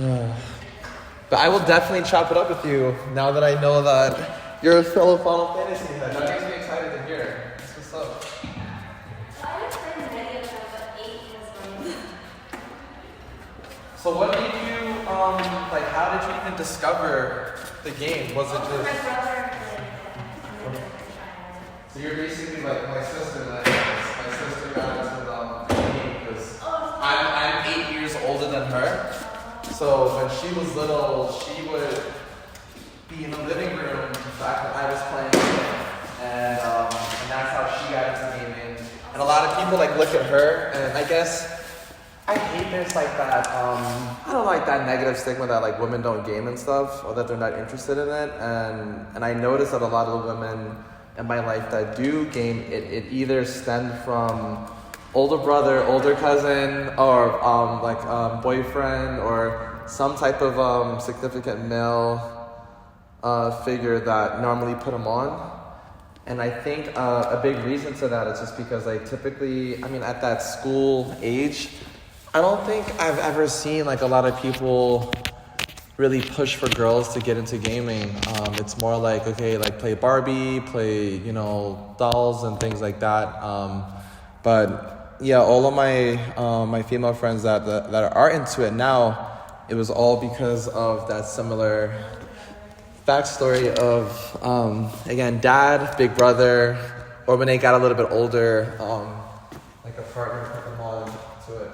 But I will definitely chop it up with you now that I know that you're a fellow Final Fantasy head. That makes me excited to hear. That's what's up. I haven't played many of them, but 8 has been. So what made you, like, how did you even discover the game? Was it My just... brother played it. So you're basically like my sister, like, my sister got into the game because I'm 8 years older than her. So when she was little, she would be in the living room back when I was playing, and that's how she got into gaming. And a lot of people like look at her, and I guess I hate there's like that. I don't like that negative stigma that like women don't game and stuff, or that they're not interested in it. And I noticed that a lot of the women in my life that do game, it either stemmed from older brother, older cousin, or boyfriend, or some type of significant male figure that normally put them on. And I think a big reason to that is just because like typically, I mean at that school age, I don't think I've ever seen like a lot of people really push for girls to get into gaming. It's more like, okay, like play Barbie, play, dolls and things like that. But yeah, all of my female friends that are into it now, it was all because of that similar backstory of, again, dad, big brother, or when they got a little bit older, like a partner put them on to it.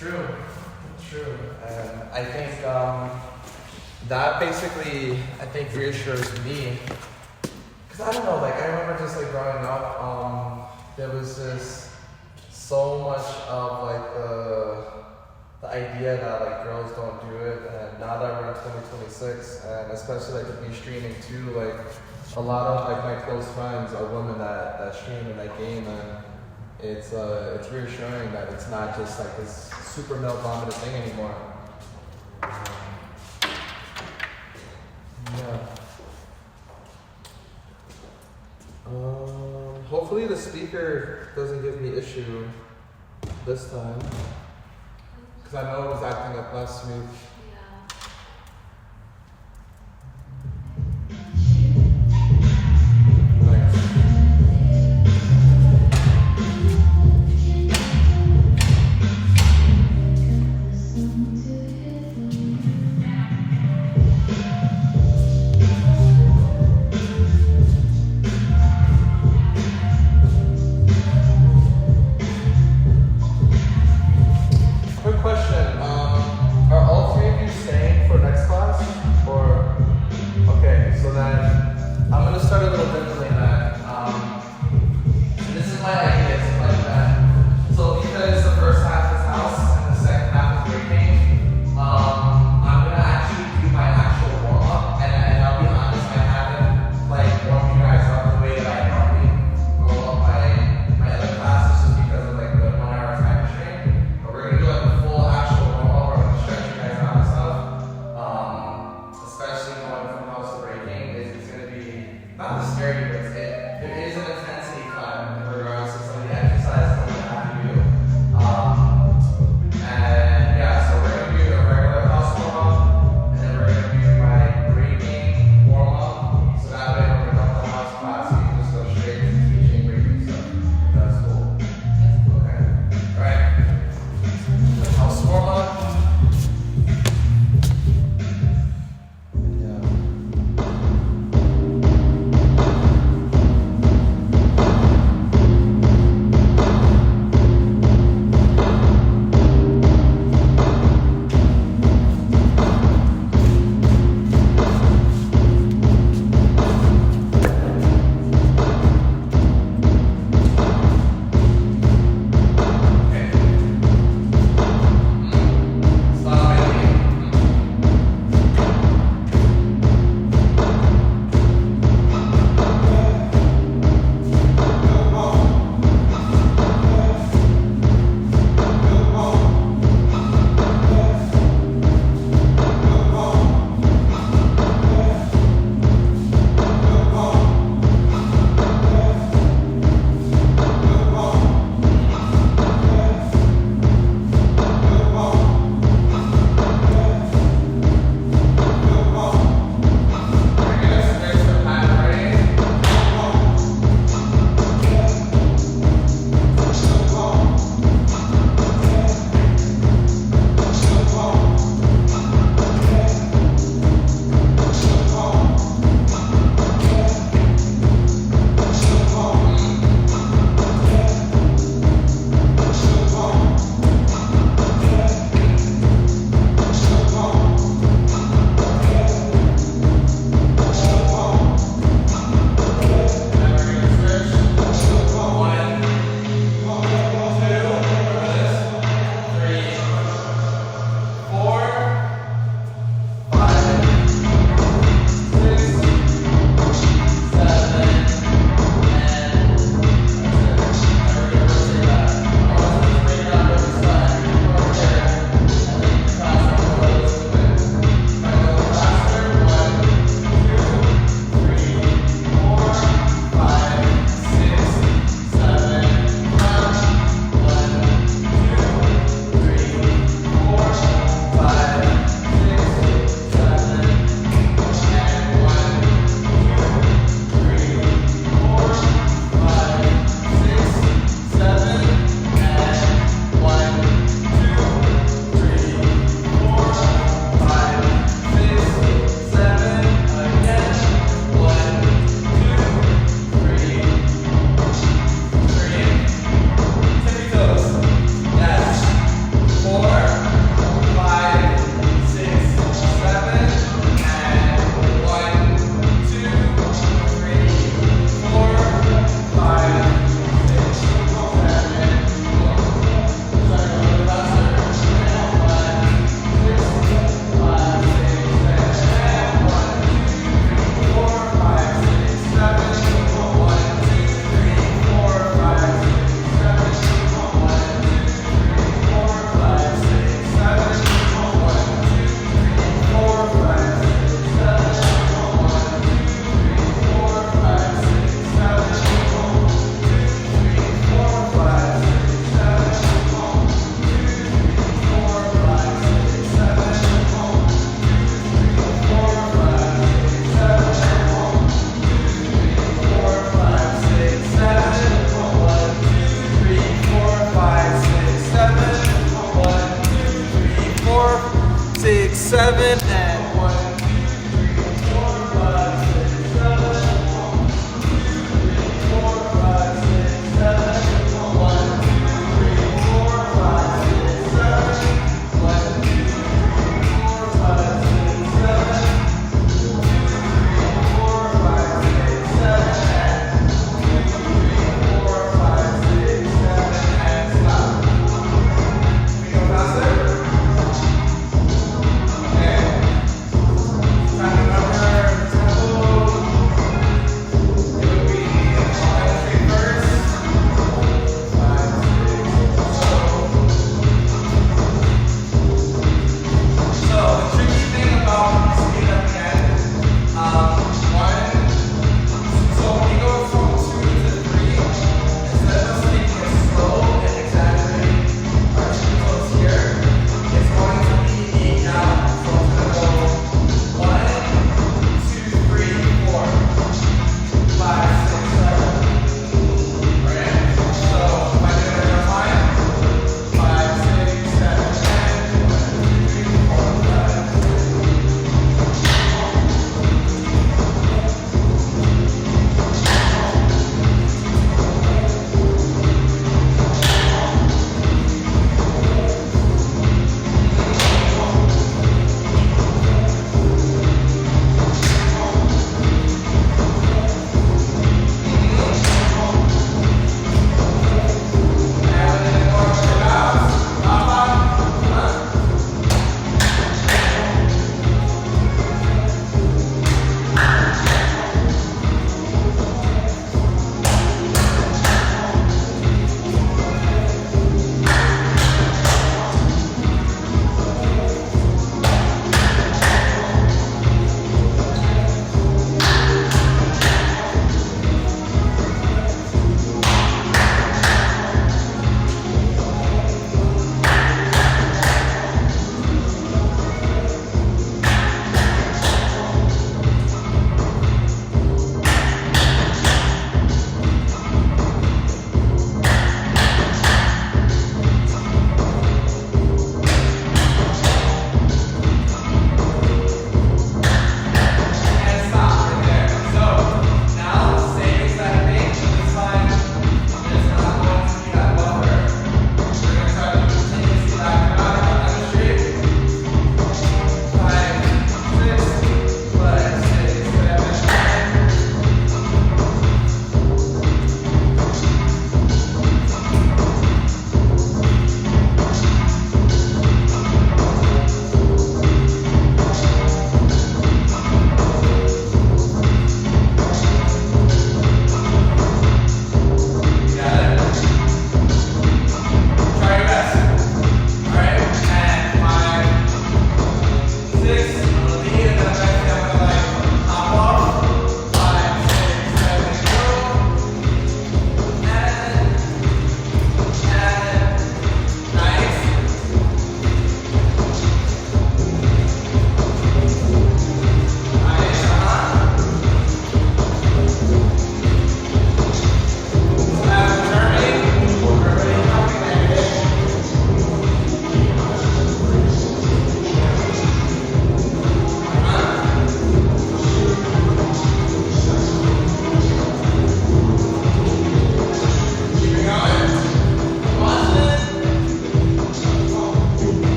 True. And I think that basically, reassures me. Because I don't know, like I remember just like growing up, there was this so much of like the idea that like girls don't do it, and now that we're in 2026, and especially like with me streaming too, like a lot of like my close friends are women that stream in that game, and it's reassuring that it's not just like this super male dominant thing anymore. Yeah. Hopefully the speaker doesn't give me issue this time, because I know it was acting up last week. Quick question, are all three of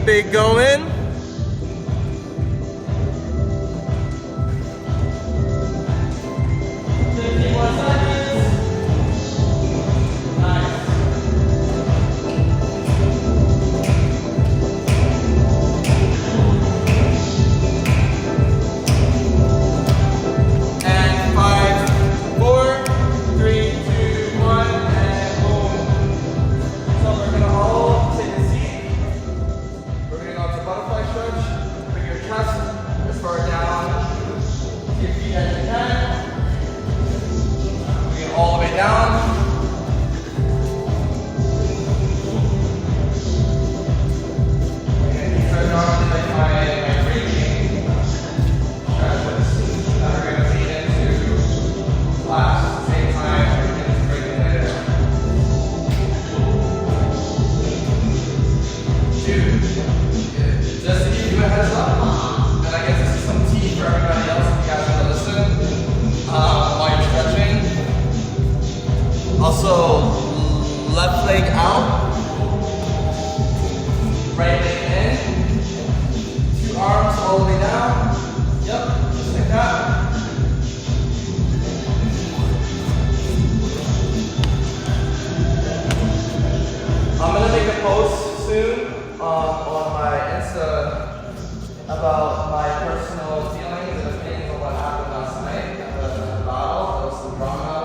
Keep it going. Also, left leg out, right leg in, 2 arms all the way down. Yep, just like that. I'm gonna make a post soon on my Insta about my personal feelings and opinions on what happened last night at the battle. That was the drama battle.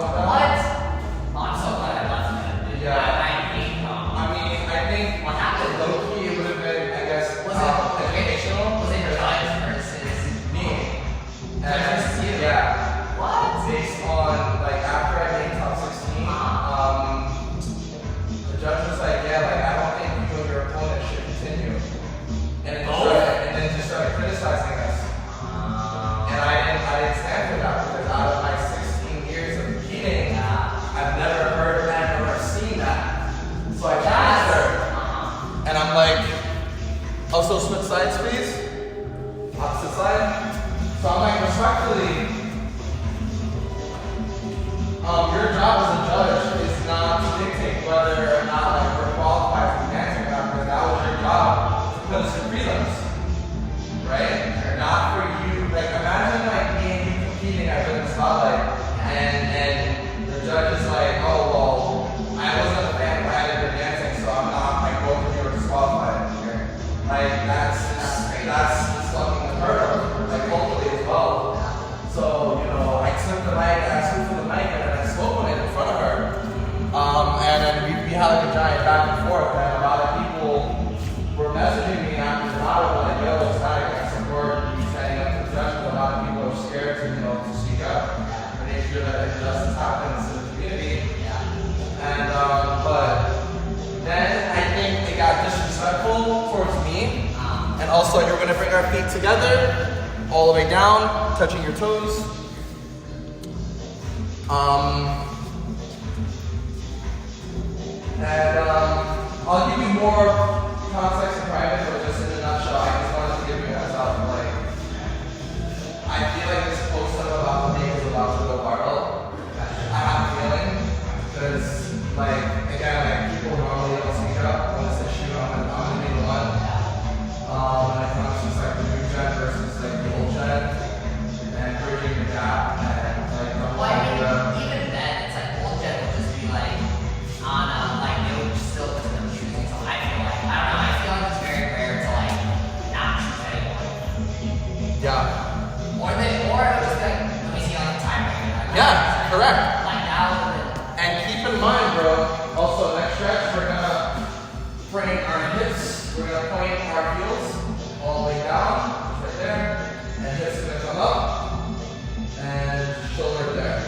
Also switch sides, please. Opposite side. So I'm like, respectfully, your job as a judge is not to dictate whether or not like we're qualified for dancing or not, because that was your job to put us in prelims, right? Or not for you. Like imagine like me and you competing at Giddens Spotlight, and the judge is like, oh well, I wasn't a fan of either dancing, so I'm not like both of you are disqualified. Like that's just fucking unheard of, like locally as well. So, you know, I took the mic, I asked her for the mic, and then I spoke on it in front of her. And then we had like a giant back and forth, and a lot of people were messaging me after the battle, like, yo, it's not I support you standing up to the judge, but a lot of people are scared to, you know, to speak up. And they feel that injustice happens in the community. And but then I think it got disrespectful towards me. And also, you're gonna bring our feet together, all the way down, touching your toes. I'll give you more context in private, but just in a nutshell, I just wanted to give you a heads up. Like, I feel like this post I'm about to make is about to go viral. I have a feeling, because, like, again, like people normally don't speak up on this issue. I'm gonna be the one. When it comes to like the new gen versus like the old gen, and bridging the gap, and like the whole even then, it's like old gen would just be like on a like they would still listen to them choosing. So I feel like I don't know. I feel like it's very rare to like not choose anyone. Yeah. Or it would just be like let me see like the time right now. Yeah, correct. Like now. And keep in mind, bro. Also, next stretch we're gonna bring our hips. We're gonna point our heels all the way down, right there, and hips gonna come up, and shoulder there.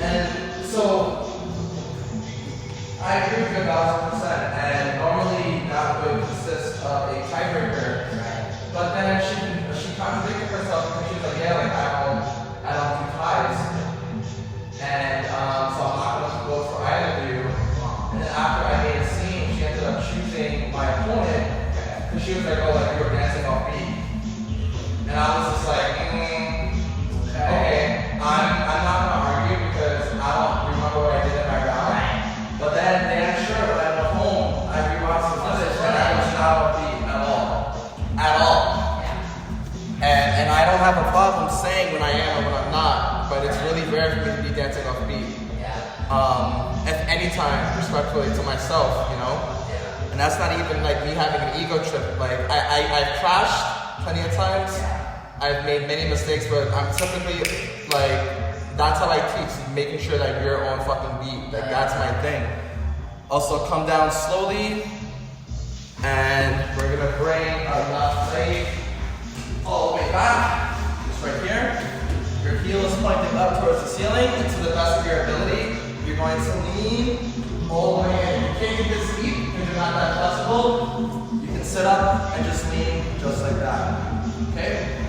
And so, I agree with you 1,000%, and normally that would consist of a tiebreaker, but then she contradicted herself because she was like, yeah, like I don't do ties, and so I'm not gonna vote for either of you. And then after I made a scene, she ended up choosing my opponent, because she was like, oh, like you were dancing off beat. And I was just like, okay, I'm not gonna argue because I don't remember what I did in my round. But then, sure, when I went home, I rewatched the footage and I rare for me to be dancing off beat. Yeah. If any time, respectfully to myself, you know? Yeah. And that's not even like me having an ego trip. Like, I've crashed plenty of times. I've made many mistakes, but I'm typically like, that's how I teach, making sure that you're on fucking beat. Like, that's my thing. Also, come down slowly, and we're gonna bring our left leg all the way back. Just right here. Your heel is pointing up towards the ceiling, and to the best of your ability, you're going to lean all the way in. You can't get this deep because you're not that flexible. You can sit up and just lean just like that. Okay?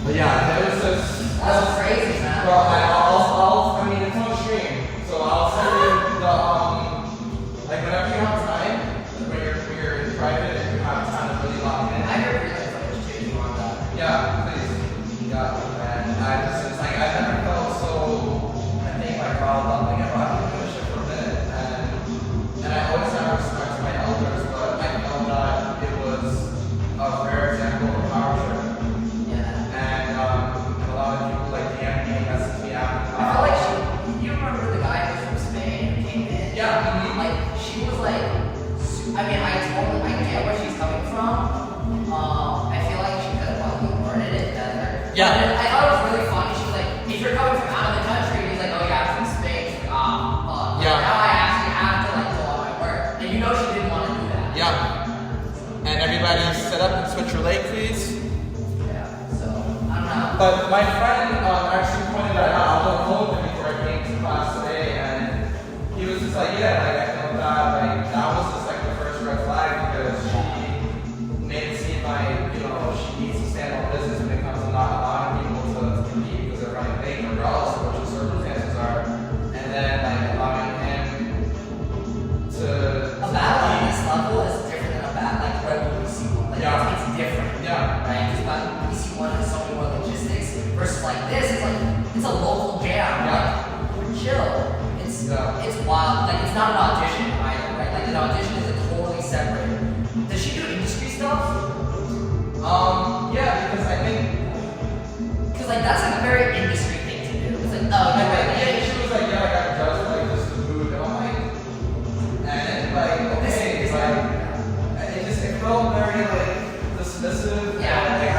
But yeah, there was this. That's crazy, man. Bro, I mean, it's on stream, so I'll send you the like whenever you have time, when you're in private and you have time to really lock in. I never realized how much change you want that. Yeah, please. Yeah, and it's like I've never felt so. I think like riled up. Like I've been doing shit for a minute, and I always have respect to my elders, but I felt that it was a rare example of power trip. And a lot of people like DM me and message me after. I feel like you remember the guy who was from Spain who came in? Yeah. Like, she was like, I mean, I get where she's coming from. I feel like she could have probably worded it better. Yeah. But I thought it was really funny. She was like, if you're coming from out of the country, he's like, oh yeah, I'm from Spain. She's like, fuck. Yeah. Now I actually have to like go on my work. And you know she didn't want to do that. Yeah. And everybody sit up and switch your leg, please. But my friend actually pointed that out. I was on the phone with him before I came to class today, and he was just like, yeah, like I felt that was just like the first red flag because she made it seem like, you know, she needs to stand on business when it comes to not allowing people to compete because they're running late regardless of what your circumstances are. And then like allowing him to a battle at this level is different than a battle like Red Bull PC1. Like it's different. Yeah. Right? Because PC1 has so many more logistics versus like this, it's like it's a local jam. Yeah. Like we're chill. It's wild. Like it's not an audition either, right? Like an audition is like totally separate. Does she do industry stuff? Yeah, because I think like that's like a very industry thing to do. It's like, oh, you're right. Yeah, she was like, yeah, I got judged like just the mood, and I'm like, and like, okay, it's like, it felt very like dismissive. Yeah. And, like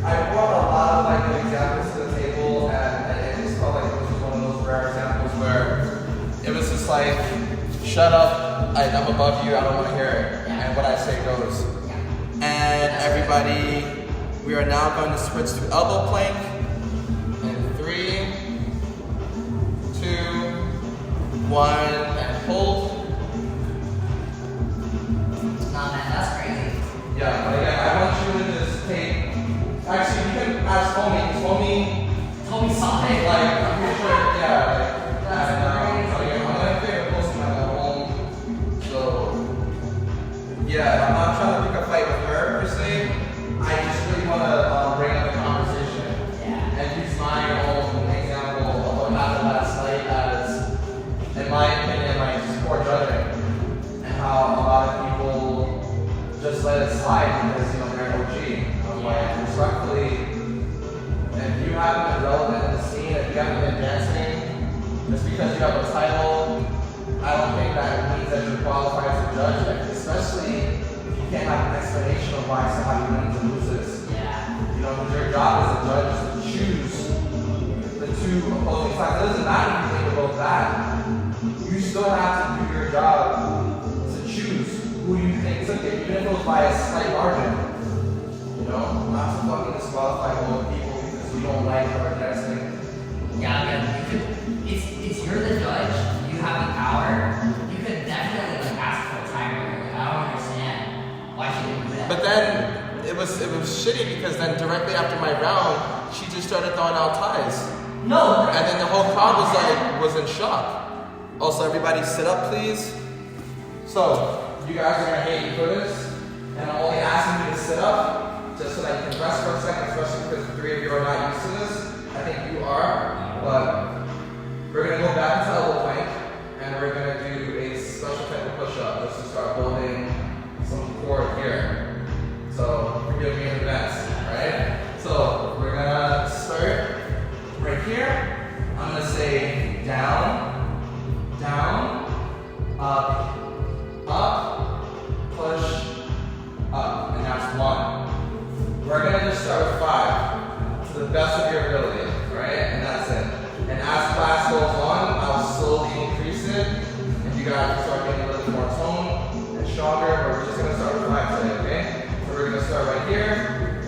I brought a lot of like examples to the table, and it just felt like it was just one of those rare examples where it was just like, shut up, I'm above you, I don't want to hear it, and what I say goes. And everybody, we are now going to switch to elbow plank. In 3, 2, 1, and hold. Nah, man, that's crazy. Yeah, but again, I want you to just take. Actually, you can ask Tommy. Tommy something. Like, I'm pretty sure, yeah. Like, that's crazy. So, yeah, I'm gonna take a close to my home. So, yeah, I'm not trying to pick a fight with her per se. I just really want to bring up the conversation and use my own example of what happened last night as, in my opinion, like just poor judging, and how a lot of people just let it slide because they're an OG. I'm like, respectfully, if you haven't been relevant in the scene, if you haven't been dancing, just because you have a title, I don't think that means that you're qualified to judge it, especially if you can't have an explanation of why somebody wins and loses. Yeah. You know, because your job as a judge is to choose the two opposing sides. It doesn't matter if you think they're both bad. You still have to do your job to choose who you think took it, even if it was by a slight margin. You know, not to fucking disqualify both people because you don't like her dancing. Yeah, man, it's you're the judge, you have the power, you could definitely like ask for a timer. Like, I don't understand why she didn't do that. But then it was shitty because then directly after my round, she just started throwing out ties. No. And then the whole crowd was in shock. Also, everybody sit up, please. So, you guys are gonna hate me for this, and I'm only asking you to sit up just so that you can rest for a second, especially because the 3 of you are not used to this. I think you are, but we're gonna go back into elbow plank, and we're gonna do a special up, up, push, up, and that's 1. We're gonna just start with 5 to the best of your ability, right? And that's it. And as class goes on, I'll slowly increase it, and you guys will start getting a little bit more tone and stronger. But we're just gonna start with 5 today, okay? So we're gonna start right here.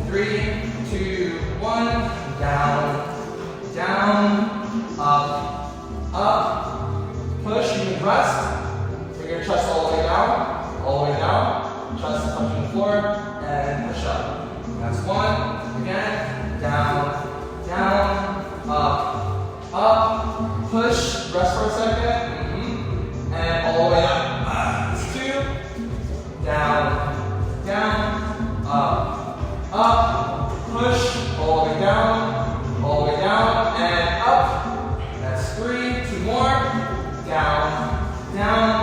3, 2, 1. Down, down, up, push. You can rest. Bring your chest all the way down, chest touching the floor, and push up. That's 1. Again, down, down, up, push. Rest for a second, and all the way up. That's 2. Down, down, up, push. All the way down, and up. That's 3. 2 more. Down, down,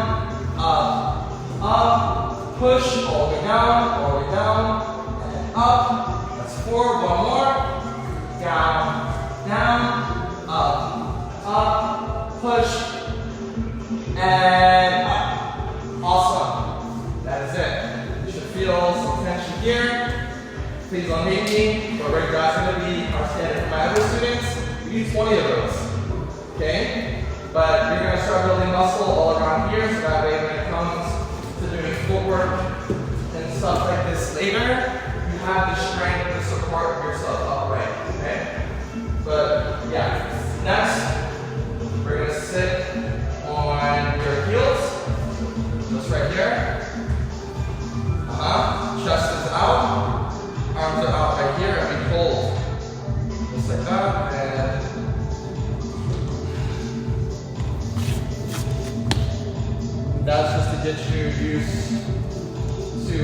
up, push. All the way down, and up. That's 4. 1 more. Down, down, up, push, and up. Awesome. That is it. You should feel some tension here. Please don't hate me, but right, that's going to be our standard for my other students. We need 20 of those, okay? But you're going to start building muscle all around here, so that way when it comes to doing footwork and stuff like this later, you have the strength to support yourself upright, okay? But yeah, next, we're going to sit on your heels, just right here. Chest is out. Arms are out right here, and we hold. Just like that, and that's just to get you used to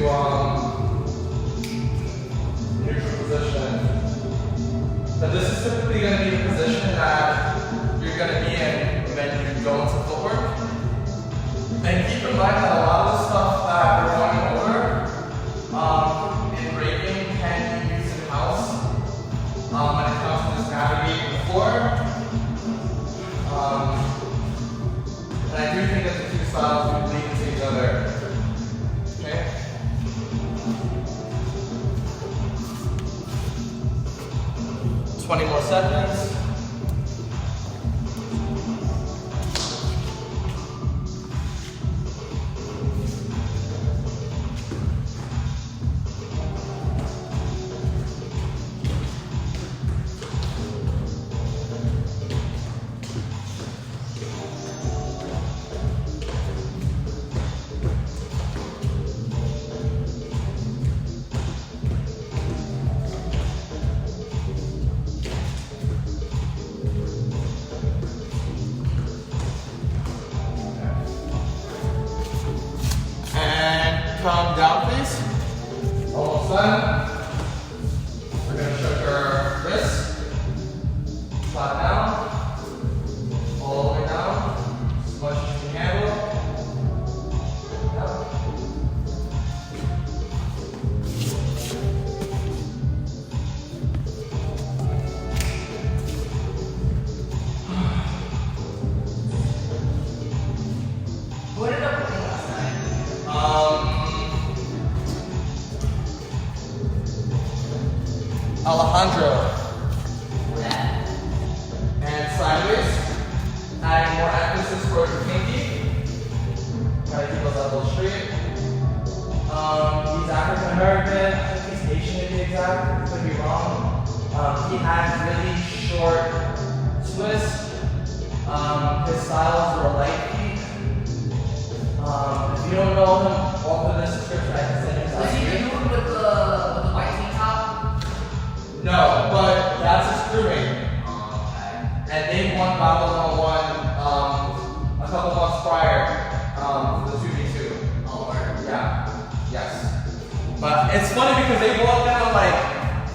neutral position. But this is typically going to be the position that you're going to be in when you go into footwork. And keep in mind that a lot of the stuff that we're going over in breaking can be used in house when it comes to just navigating the floor. And I do think that the two styles do bleed into each other. Okay? 20 more seconds. Calm down, please. Almost done. We're going to shake our wrists. Flat down. All the way down. As much as you can handle. Down. What did I play last night? Alejandro. Yeah. And sideways. Adding more emphasis towards the pinky. Try to keep those elbows straight. He's African American. I think he's Asian to be exact. Could be wrong. He has really short twists. His styles were light feet. If you don't know him, off of this description, I can send you Was he the dude with the white tank top? No, but that's his crewmate. Oh, okay. And they won Battle 101 a couple months prior for the 2v2. Oh, word. Yeah. Yes. But it's funny because they go up there and like,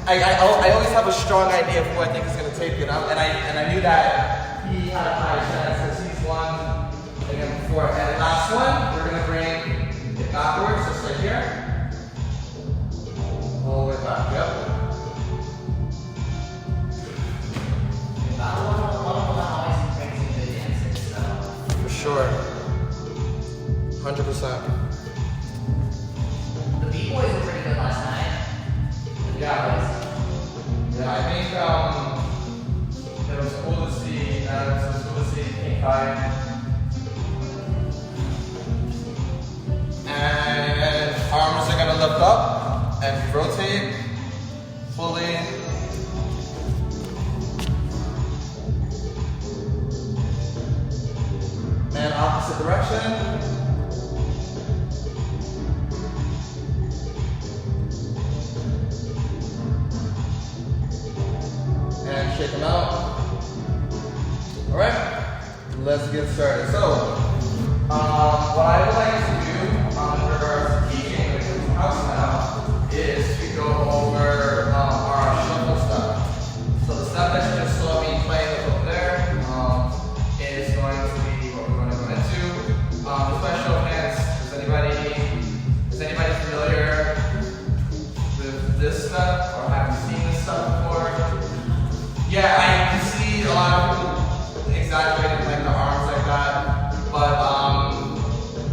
I always have a strong idea of who I think is going to take it. And I knew that he had a high chance because he's won again before. And last one, we're going to bring it backwards, just right here. All the way back, yep. Battle 101 always brings in good dancers, so. For sure. 100%. The B-boys were pretty good last night. Yeah, I think it was cool to see. It was cool to see Pink Eye. And arms are gonna lift up and rotate fully. And opposite direction. And shake them out. All right, let's get started. So, what I would like to do in regards to teaching when it comes to house now is to go over our shuffle step. So the step that you just saw me playing with over there is going to be what we're going to go into. Just by show of hands, is anybody familiar with this step, or have you seen this step before? Yeah, I can see a lot of people exaggerating like the arms like that, but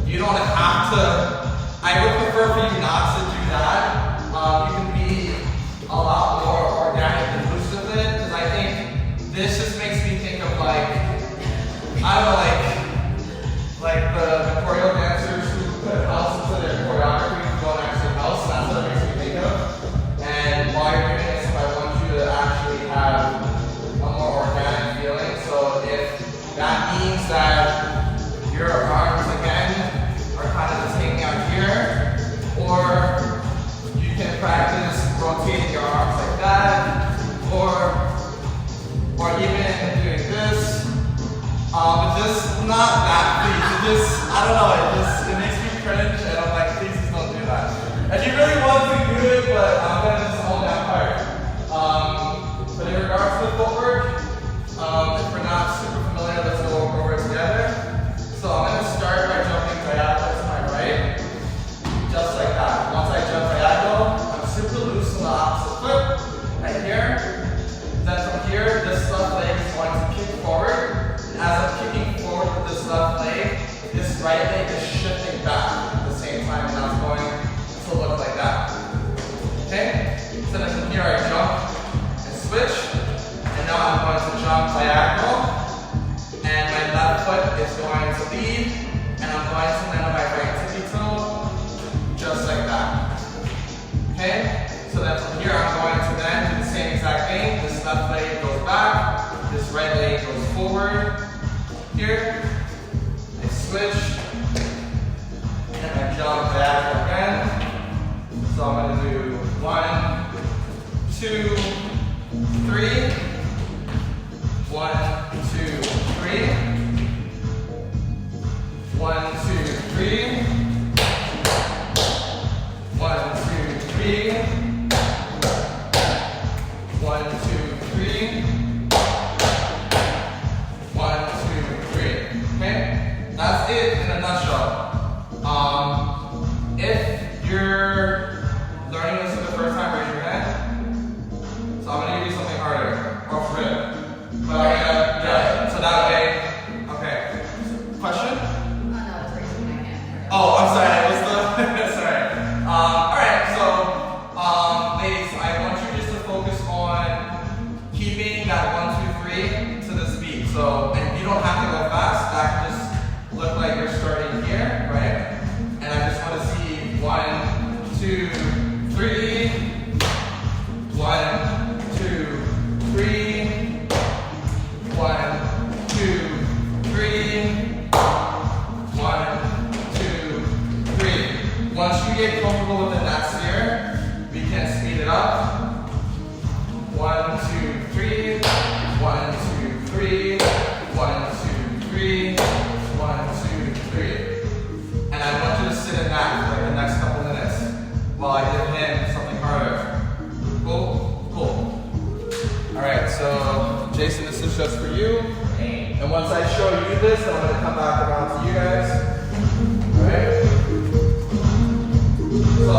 you don't have to. I would prefer for you not to do that. You can be a lot more organic and loose with it, because I think this just makes me think of like, I don't know, like the choreo dancers who put house into their choreography who don't actually house. That's what it makes me think of. And while you're doing this, I want you to actually have a more organic feeling. So if that means that your arms again are kind of just hanging out here, or you can practice rotating your arms like that, or even doing this. But just not that, please. It just, I don't know, it makes me cringe, and I'm like, please just don't do that. And you really want to do it, but I'm gonna just hold that part. But in regards to the footwork, if we're not super familiar, let's go over it together. So I'm gonna start by jumping diagonal to my right, just like that. Once I jump diagonal, I'm super loose on the opposite foot, right here. Then from here, this left leg is going to kick forward. As I'm kicking forward with this left leg, this right leg is shifting back at the same time, and that's going to look like that. Okay? So then from here I jump and switch, and now I'm going to jump diagonal, and my left foot is going to lead, and I'm going to land on my right tippy toe, just like that. Okay? So then from here I'm going to then do the same exact thing. This left leg goes back, this right leg goes forward. Here, I switch, and I jump diagonal again. So I'm going to do 1, 2, 3. 1, 2, 3. 1, 2, 3. 1, 2, 3. 1, 2, 3. 1, 2, 3. Okay? That's it in a nutshell. If you're learning this for the first time, raise your hand. So I'm gonna give you something harder, or flip. But yeah, so that way, okay. Question? No, it's raising my hand. Oh, I'm sorry, I was sorry. Alright, so, ladies, I want you just to focus on keeping that 1, 2, 3 to this beat. So, and you don't have to go fast, that can just look like you're starting here, right? And I just want to see 1, 2, 3. 1, 2, 3. 1, 2, 3. 1, 2, 3. Once you get comfortable within that sphere, we can speed it up. 1, 2, 3. 1, 2, 3. 1, 2, 3. 1, 2, 3. And I want you to sit in that for like the next couple minutes while I give him something harder. Cool? Cool. Alright, so Jason, this is just for you. And once I show you this, I'm going to come back around to you guys. Alright? So,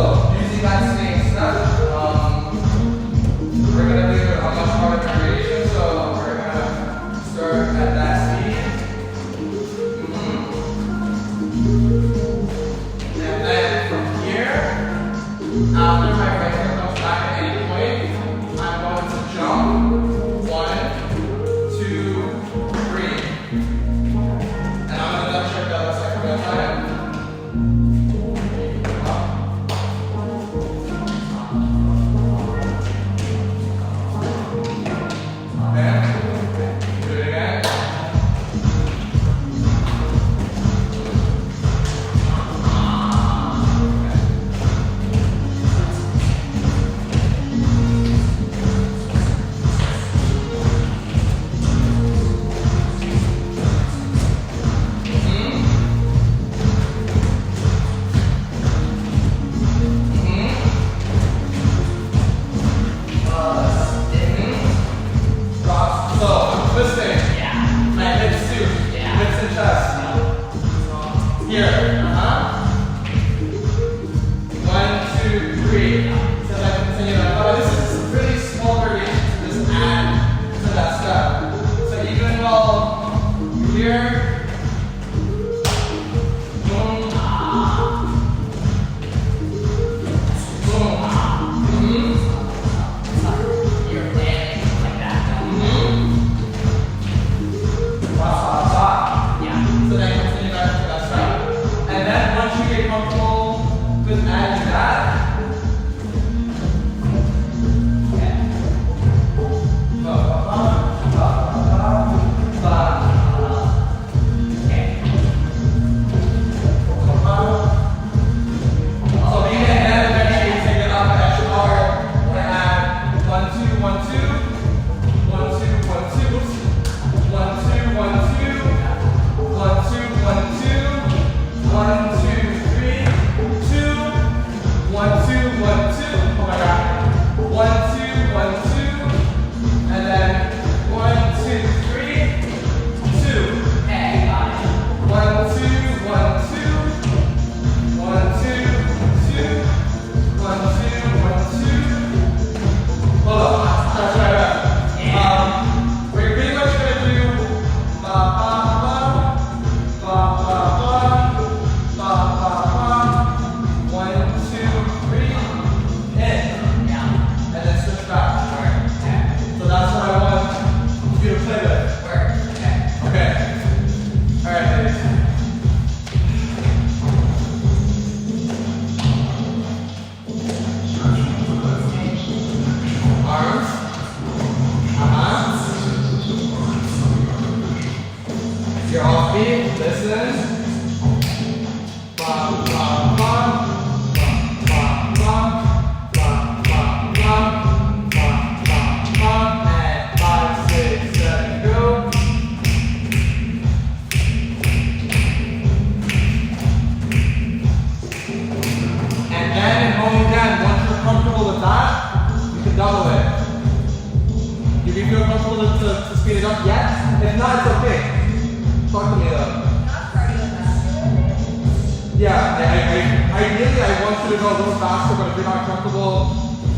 you to go a little faster, but if you're not comfortable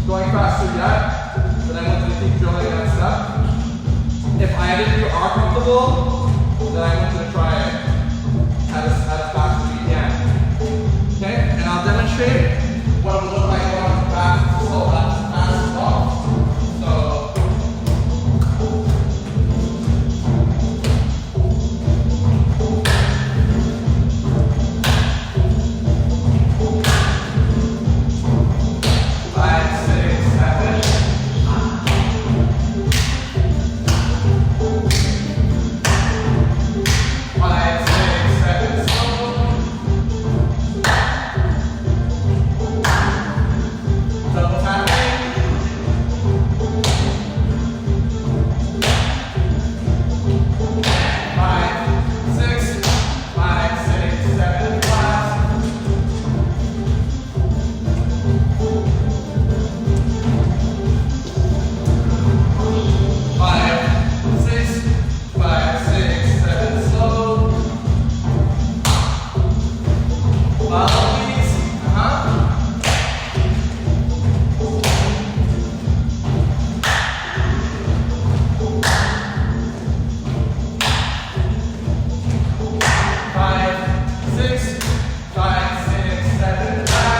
going faster yet, then I want you to keep drilling that step. If either of you are comfortable, then I want you to try it as fast as you can. Okay? And I'll demonstrate what it will look like going fast, so fast as well. So, 5, 6, 5, 6, 7, 5.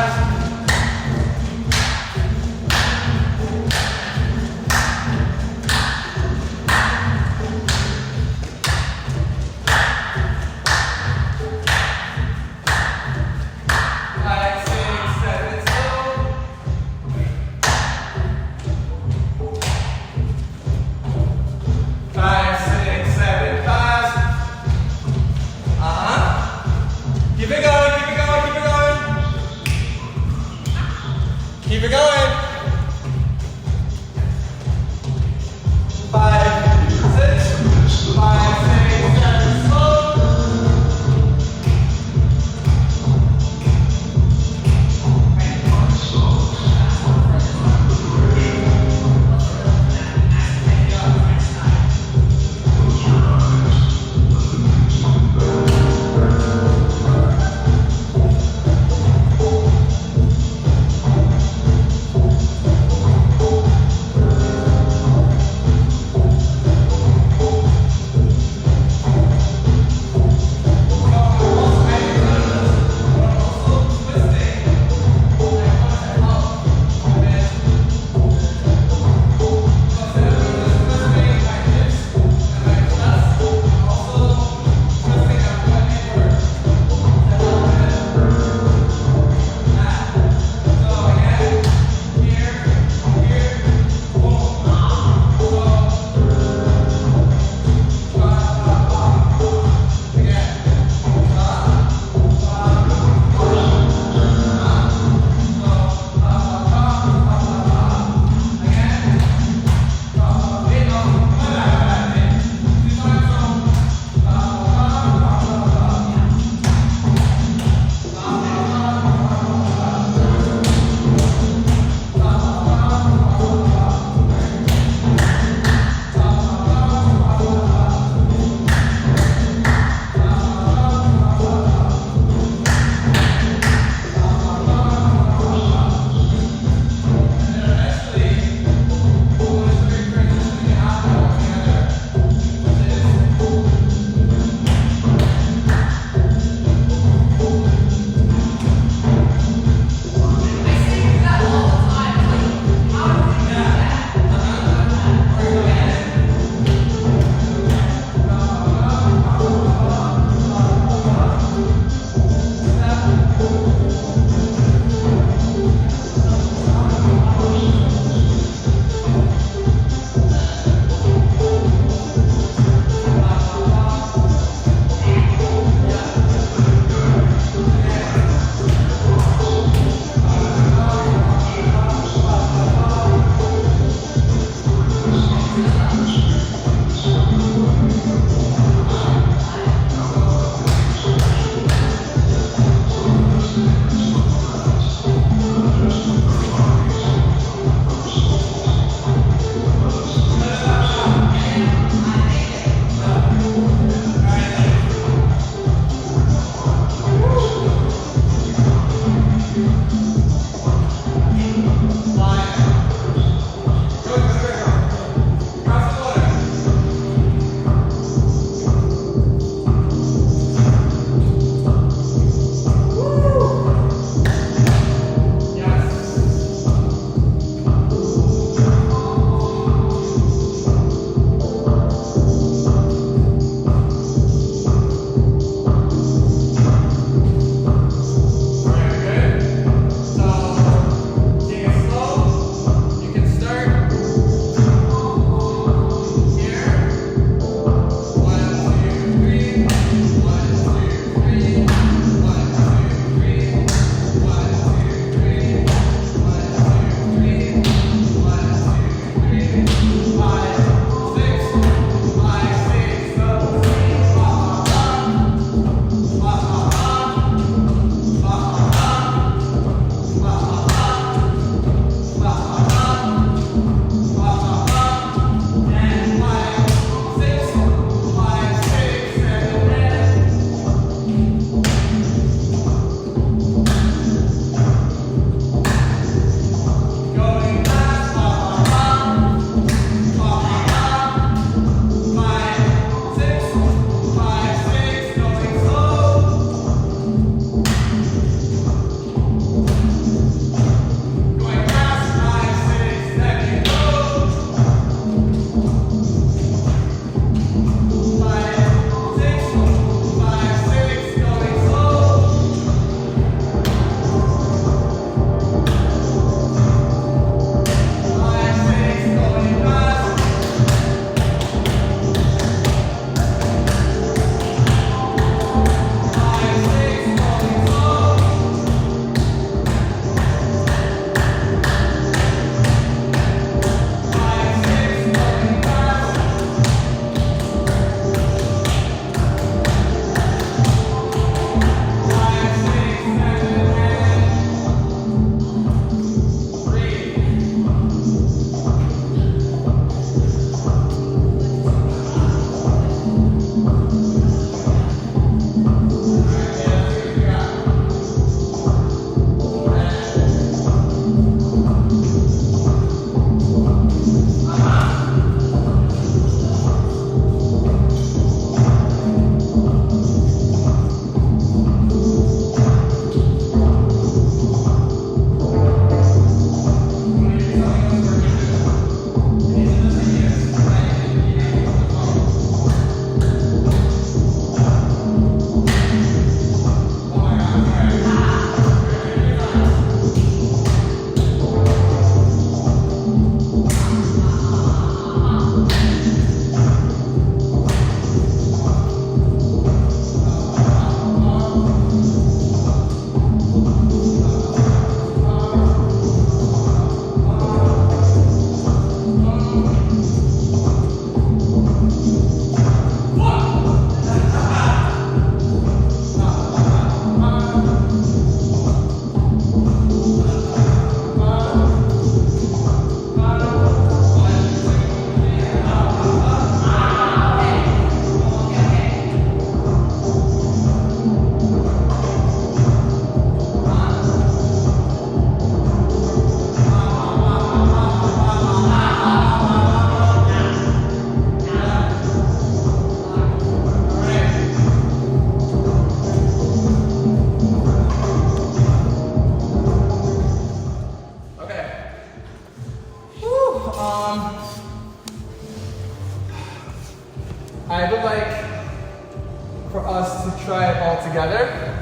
together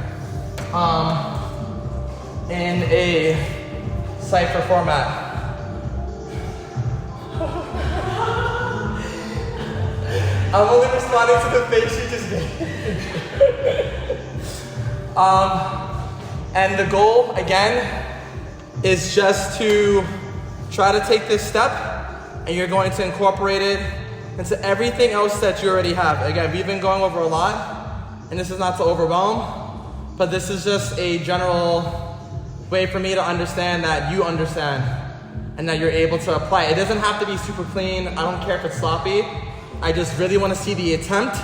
in a cipher format. I'm only responding to the face you just made. And the goal, again, is just to try to take this step, and you're going to incorporate it into everything else that you already have. Again, we've been going over a lot, and this is not to overwhelm, but this is just a general way for me to understand that you understand and that you're able to apply it. It doesn't have to be super clean. I don't care if it's sloppy. I just really want to see the attempt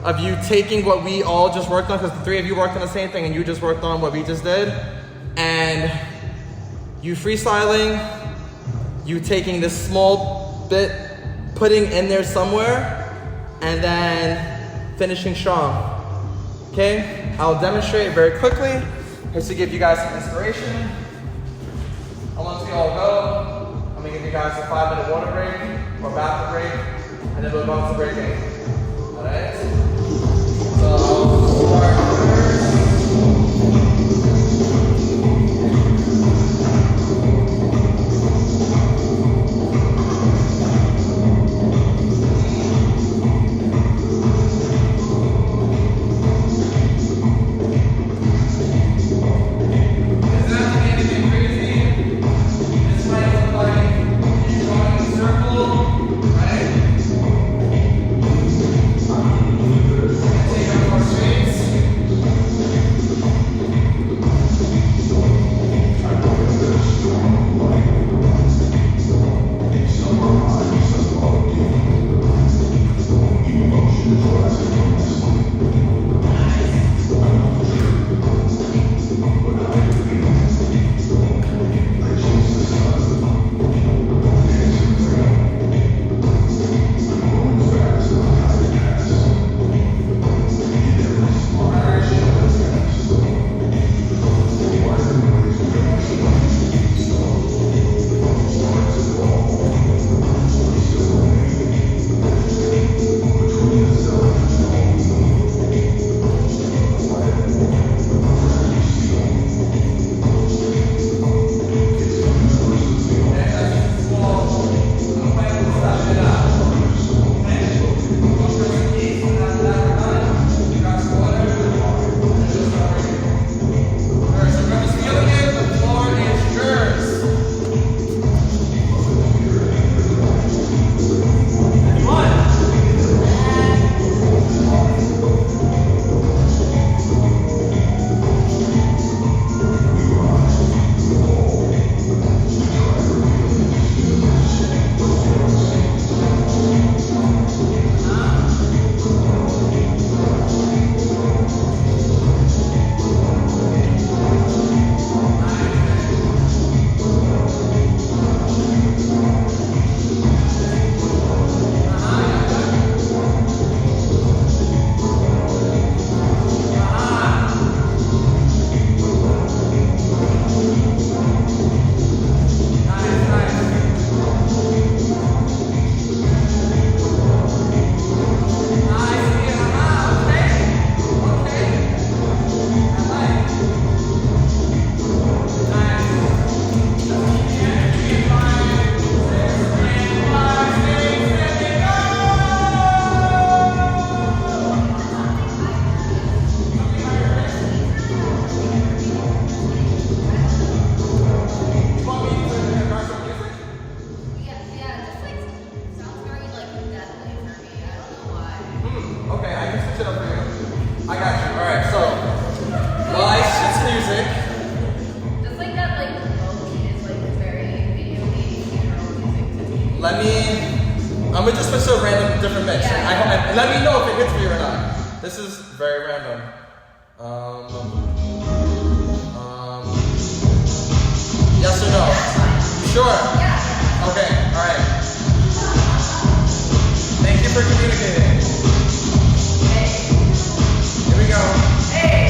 of you taking what we all just worked on, because the three of you worked on the same thing and you just worked on what we just did, and you freestyling, you taking this small bit, putting in there somewhere, and then finishing strong. Okay, I'll demonstrate very quickly, just to give you guys some inspiration. Once we all go, I'm gonna give you guys a 5-minute water break or bathroom break, and then we'll go on to breaking. All right? So I'll start first. I'm gonna just switch to a random different mix. Yeah. And let me know if it hits me or not. This is very random. Yes or no? Sure? Yeah. Okay, alright. Thank you for communicating. Hey. Here we go. Hey.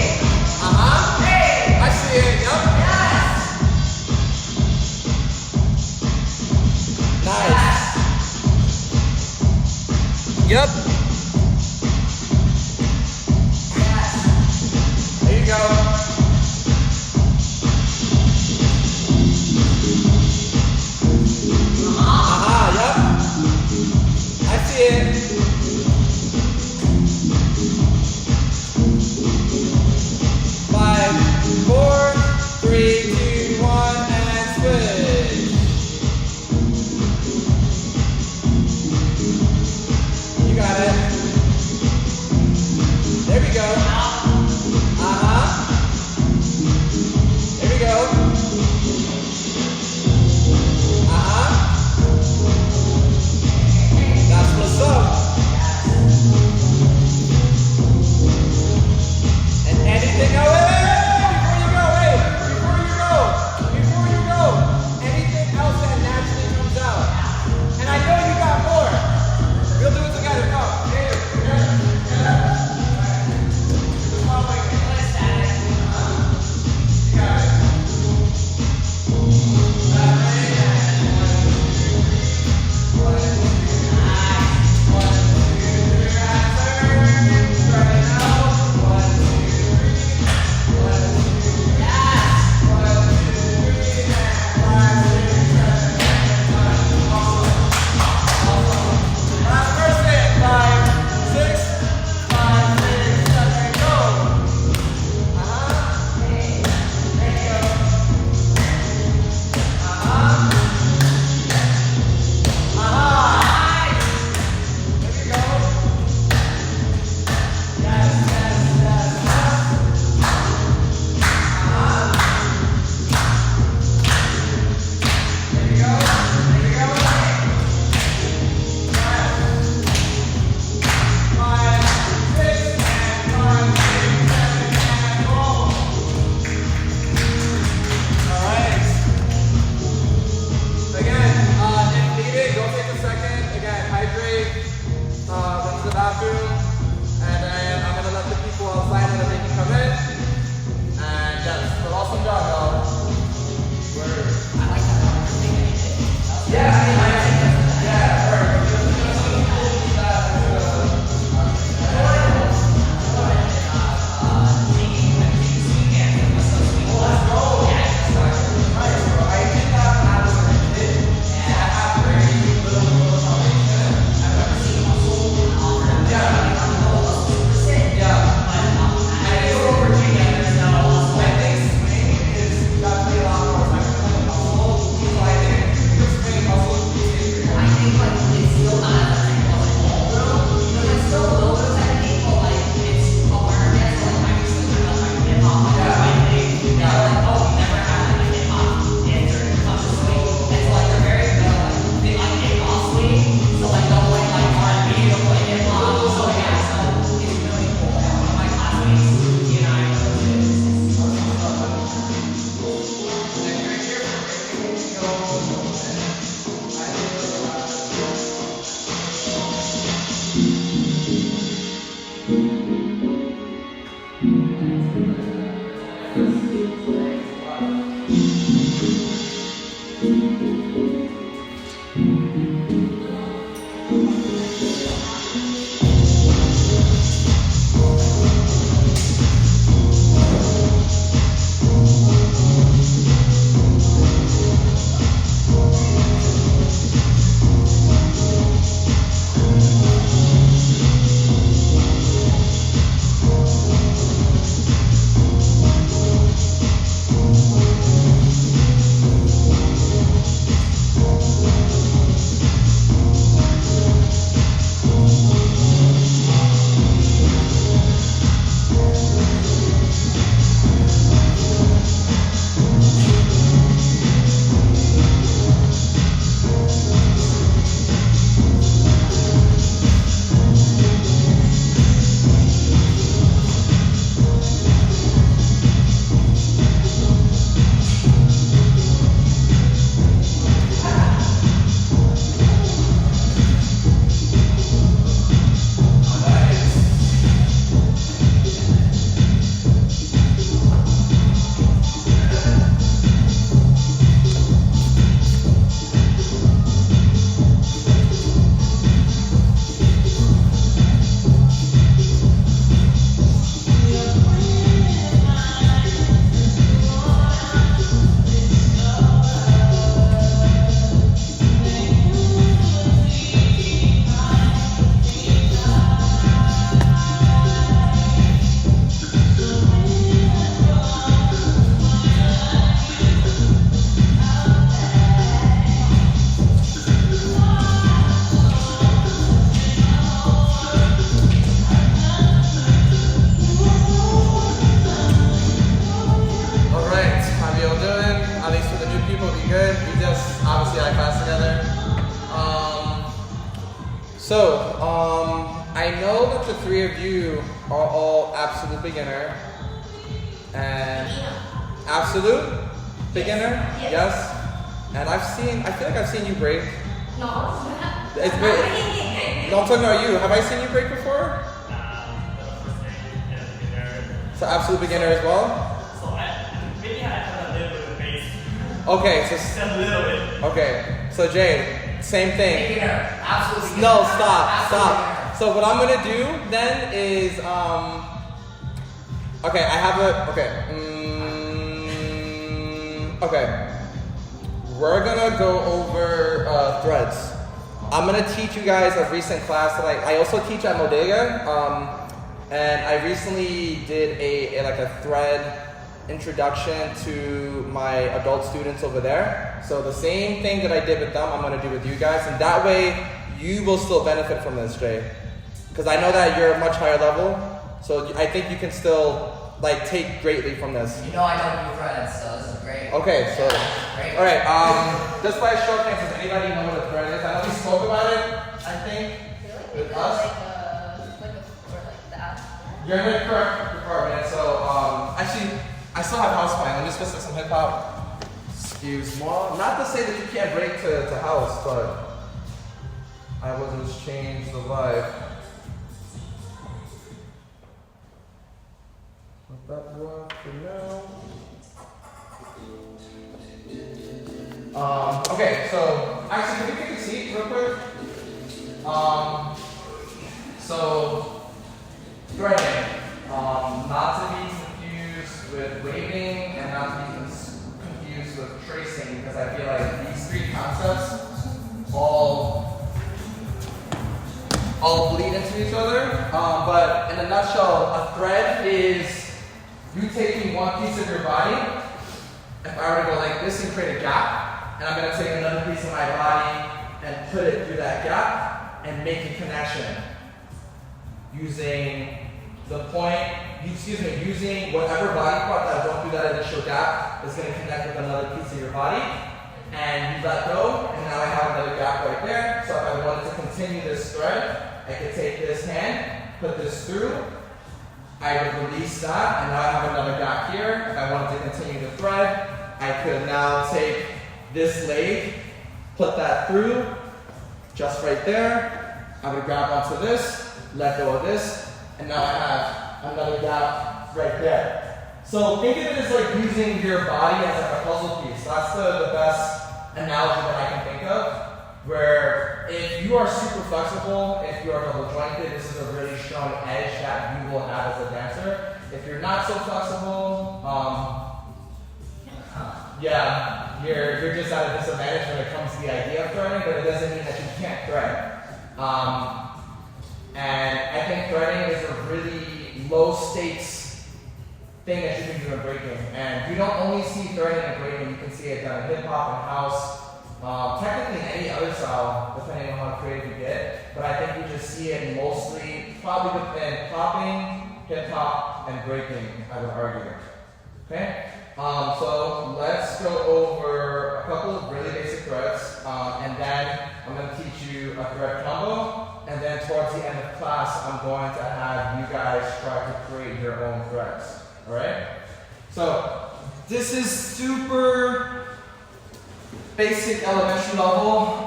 Uh-huh. Hey. I see it, yep. Yes. Nice. Yep. Yes. CI class together. I know that the three of you are all absolute beginner. And absolute beginner? Yes. And I feel like I've seen you break. No. It's great. No, I'm talking about you. Have I seen you break before? So absolute beginner as well? So maybe I have a little bit of base. Okay, so Just a little bit. okay. So Jay, same thing. Beginner. Absolutely. No, stop. So what I'm gonna do then is okay, I have a okay. We're gonna go over threads. I'm gonna teach you guys a recent class that I also teach at Modega. And I recently did a thread introduction to my adult students over there. So the same thing that I did with them, I'm gonna do with you guys, and that way you will still benefit from this, Jay. Because I know that you're a much higher level, so I think you can still take greatly from this. You know I don't do threads, so this is great. Okay, so Great. all right. Just by show of hands, does anybody know what a thread is? I know we spoke about it. I think with us. You're in the correct department, so actually, I still have house playing. Let me just listen to some hip hop. Excuse me. Not to say that you can't break to house, but I will just change the vibe. Let that work for now. Okay, so actually, can we take a seat real quick? So. Threading, not to be confused with waving and not to be confused with tracing, because I feel like these three concepts all bleed into each other. But in a nutshell, a thread is you taking one piece of your body. If I were to go like this and create a gap, and I'm going to take another piece of my body and put it through that gap and make a connection. Using using whatever body part that went through that initial gap is going to connect with another piece of your body. And you let go, and now I have another gap right there. So if I wanted to continue this thread, I could take this hand, put this through, I would release that, and now I have another gap here. If I wanted to continue the thread, I could now take this leg, put that through, just right there. I would grab onto this, let go of this, and now I have another gap right there. So think of it as like using your body as like a puzzle piece. That's the best analogy that I can think of. Where if you are super flexible, if you are double jointed, this is a really strong edge that you will have as a dancer. If you're not so flexible, yeah, you're just at a disadvantage when it comes to the idea of threading, but it doesn't mean that you can't thread. And I think threading is a really low stakes thing that you can do in breaking. And you don't only see threading in breaking, you can see it done in hip hop and house, technically any other style, depending on how creative you get. But I think you just see it mostly probably within popping, hip hop, and breaking, I would argue. Okay? So let's go over a couple of really basic threads, and then I'm going to teach you a thread combo. And then towards the end of class, I'm going to have you guys try to create your own threads. Alright? So, this is super basic elementary level.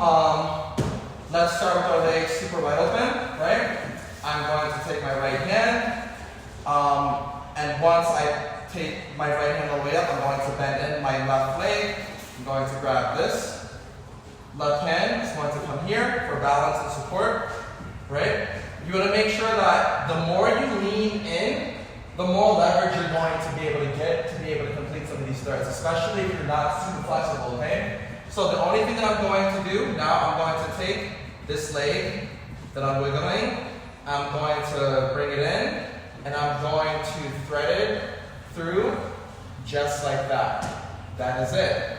Let's start with our legs super wide open, right? I'm going to take my right hand, and once I take my right hand all the way up, I'm going to bend in my left leg. I'm going to grab this. Left hand is going to come here for balance and support. Right? You want to make sure that the more you lean in, the more leverage you're going to be able to get to be able to complete some of these threads, especially if you're not super flexible, okay? So the only thing that I'm going to do now, I'm going to take this leg that I'm wiggling, I'm going to bring it in, and I'm going to thread it through just like that. That is it.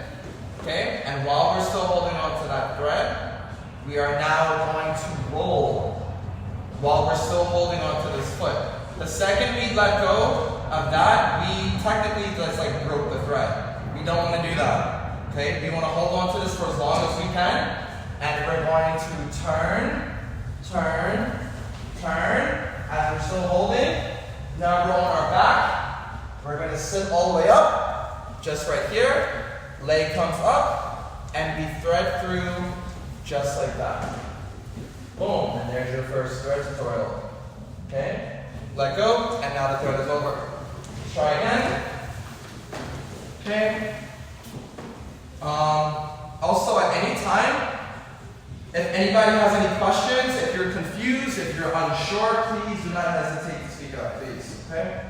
Okay? And while we're still holding on to that thread, we are now going to roll while we're still holding on to this foot. The second we let go of that, we technically just broke the thread. We don't want to do that. Okay, we want to hold on to this for as long as we can. And we're going to turn, turn, turn. As we're still holding. Now we're on our back. We're going to sit all the way up. Just right here. Leg comes up. And we thread through just like that. Boom. And there's your first thread tutorial. Okay. Let go. And now the thread is over. Try again. Okay. Also, at any time, if anybody has any questions, if you're confused, if you're unsure, please do not hesitate to speak up, please. Okay?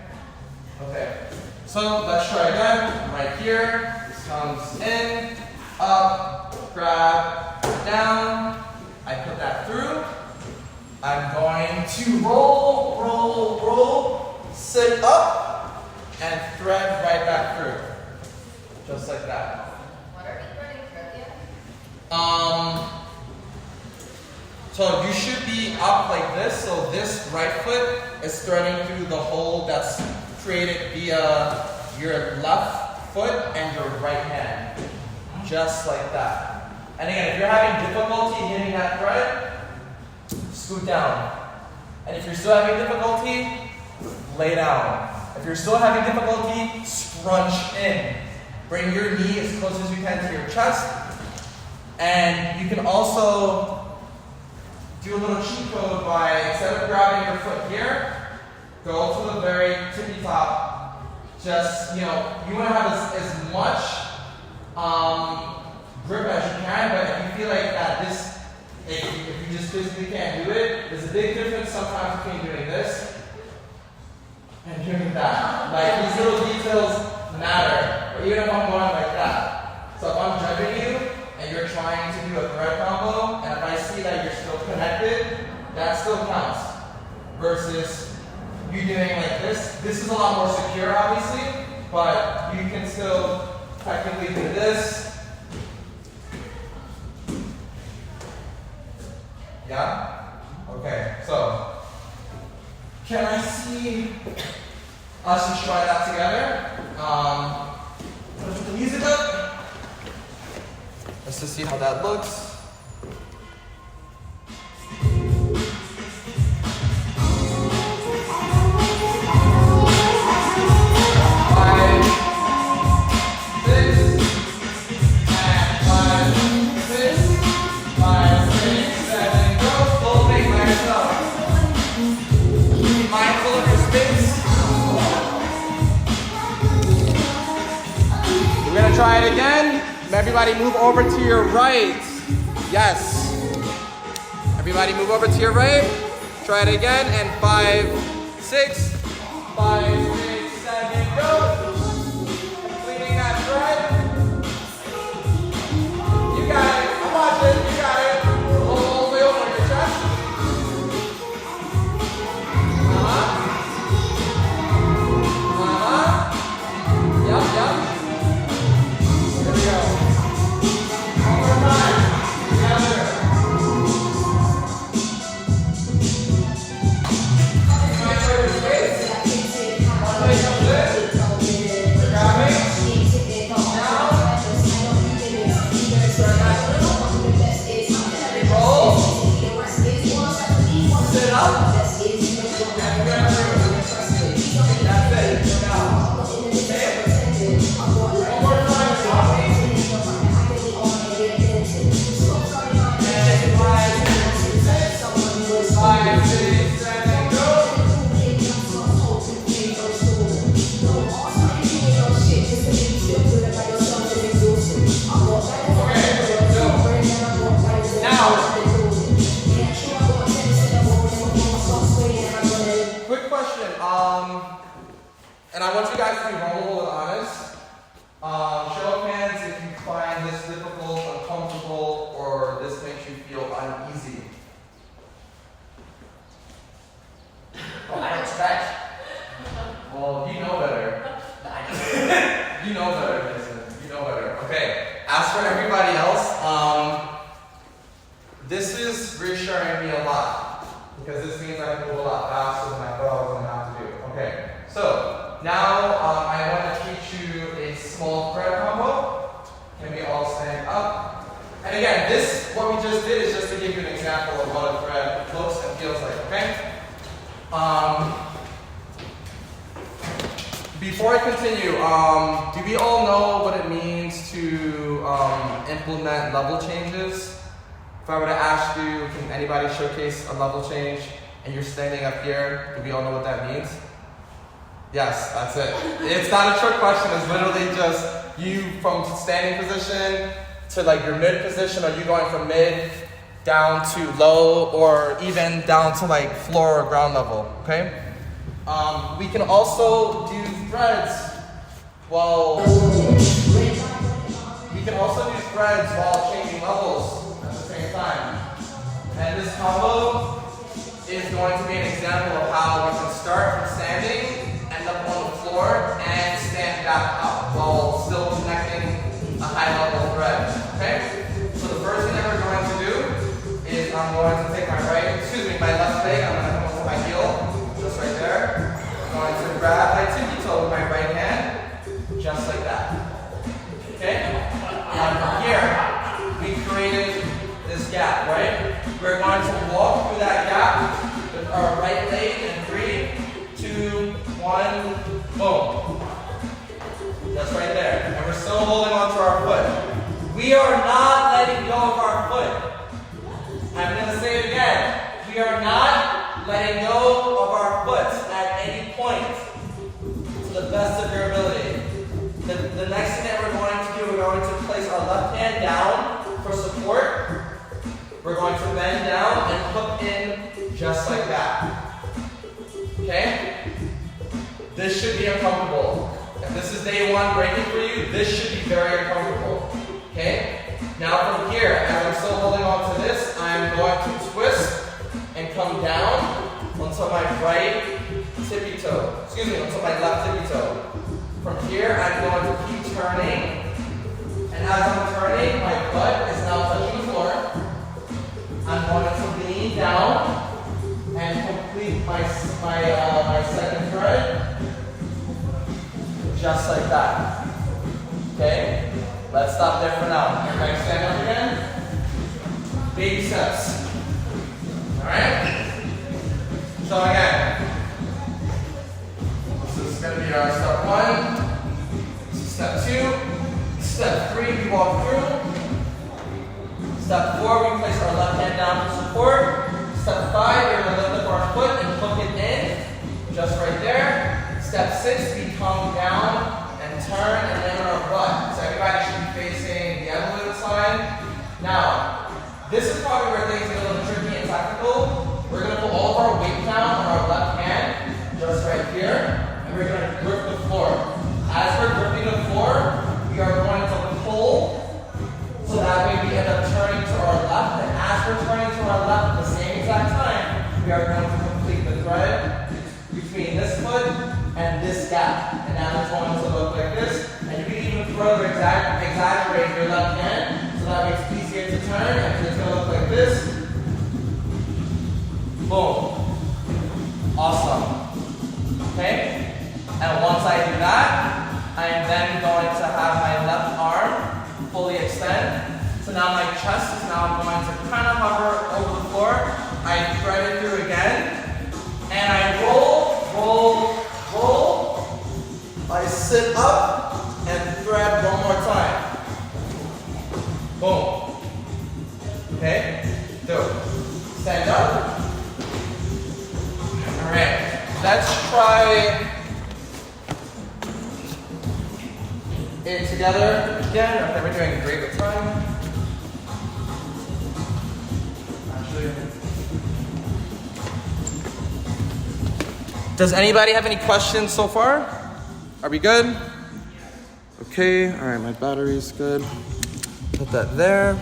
Okay. So let's try again. Right here. This comes in, up, grab, down. I put that through. I'm going to roll, roll, roll, sit up, and thread right back through. Just like that. What are we threading through again? So you should be up like this. So this right foot is threading through the hole that's created via your left foot and your right hand. Just like that. And again, if you're having difficulty hitting that thread, scoot down. And if you're still having difficulty, lay down. If you're still having difficulty, scrunch in. Bring your knee as close as you can to your chest. And you can also do a little cheat code by, instead of grabbing your foot here, go to the very tippy top. Just, you want to have as much grip as you can, but if you feel like that if you just physically can't do it, there's a big difference sometimes between doing this and doing that. Like, these little details matter, or even if I'm going like that. So if I'm judging you, and you're trying to do a thread combo, and if I see that you're still connected, that still counts. Versus you doing like this. This is a lot more secure, obviously, but you can still technically do this. Yeah? Okay, so can I see us try that together? Let's put the music up. Let's just see how that looks. 5, 6, and 5, 6, 5, 6, 7, go. Full thing by yourself. Be mindful of your space. We're gonna try it again. Everybody move over to your right. Yes. Everybody move over to your right. Try it again. And 5, 6, 5, 6, 7, go. Cleaning that thread. You got it. I'm watching. You got it. Roll all the way over your chest. Yep. Here we go. One more time. Together. Find your space. One leg comes in. We're grabbing. Down. Start back through. Roll. Sit up. And grab through. That's it. Now. Okay. One more time. Stop. And 5, 6, 7, go. Okay, so now, quick question. And I want you guys to be vulnerable and honest. Show of hands if you find this difficult, uncomfortable, or this makes you feel uneasy. Oh, I don't stretch. Well, you know better. I just You know better, Jason. You know better. Okay. As for everybody else, this is reassuring me a lot because this means I can move a lot faster than I thought I was going to have to do. Okay. So now I want to teach you a small thread combo. Can we all Before I continue, do we all know what it means to implement level changes? If I were to ask you, can anybody showcase a level change and you're standing up here, do we all know what that means? Yes, that's it. It's not a trick question, it's literally just you from standing position to like your mid position, or you going from mid down to low, or even down to like floor or ground level, okay? We can also do threads while changing levels at the same time. And this combo is going to be an example of how we can start from standing, end up on the floor, and stand back up while still connecting a high level thread. Okay? So the first thing that we're going to do is I'm going to take my left leg, I'm going to come up to my heel, just right there. I'm going to grab my tippy toe with my right hand, just like that. Okay? Now from here, we created this gap, right? We're going to walk through that gap with our right leg in 3, 2, 1, boom. Just right there. And we're still holding on to our foot. We are not letting go of our foot. I'm going to say it again. We are not letting go of our foot at any point to the best of your ability. The next thing that we're going to do, we're going to place our left hand down for support. We're going to bend down and hook in just like that. Okay? This should be uncomfortable. If this is day one breaking for you, this should be very uncomfortable. Okay? Now from here, as I'm still holding on to this, I'm going to twist and come down onto my right tippy toe. Onto my left tippy toe. From here, I'm going to keep turning. And as I'm turning, my butt is now touching the floor. I'm going to lean down and complete my second thread. Just like that. Okay? Let's stop there for now. Everybody stand up again. Baby steps. Alright? So again, this is going to be our step 1. This is step 2. Step 3, we walk through. Step 4, we place our left hand down for support. Step 5, we're going to lift up our foot and hook it in. Just right there. Step 6, we come down and turn and land on our butt. So everybody should be facing the Evolute side. Now, this is probably where things get a little tricky and technical. We're going to put all of our weight down on our left hand, just right here, and we're going to grip the floor. As we're gripping the floor, we are going to pull, so that way we end up turning to our left, and as we're turning to our left at the same exact time, we are going to complete the thread between this foot and this gap. And now it's going to look like this. And you can even further exaggerate your left hand, so that makes it easier to turn, and it's going to look like this. Boom. Awesome. Okay? And once I do that, I am then going to have my left arm fully extend. So now my chest is now going to kind of hover over the floor. I thread it through again. And I roll, roll, roll. I sit up and thread one more time. Boom. Okay? Stand up. Alright. Let's try it together again. Okay, we're doing great with time. Actually, does anybody have any questions so far? Are we good? Okay, all right, my battery's good. Put that there.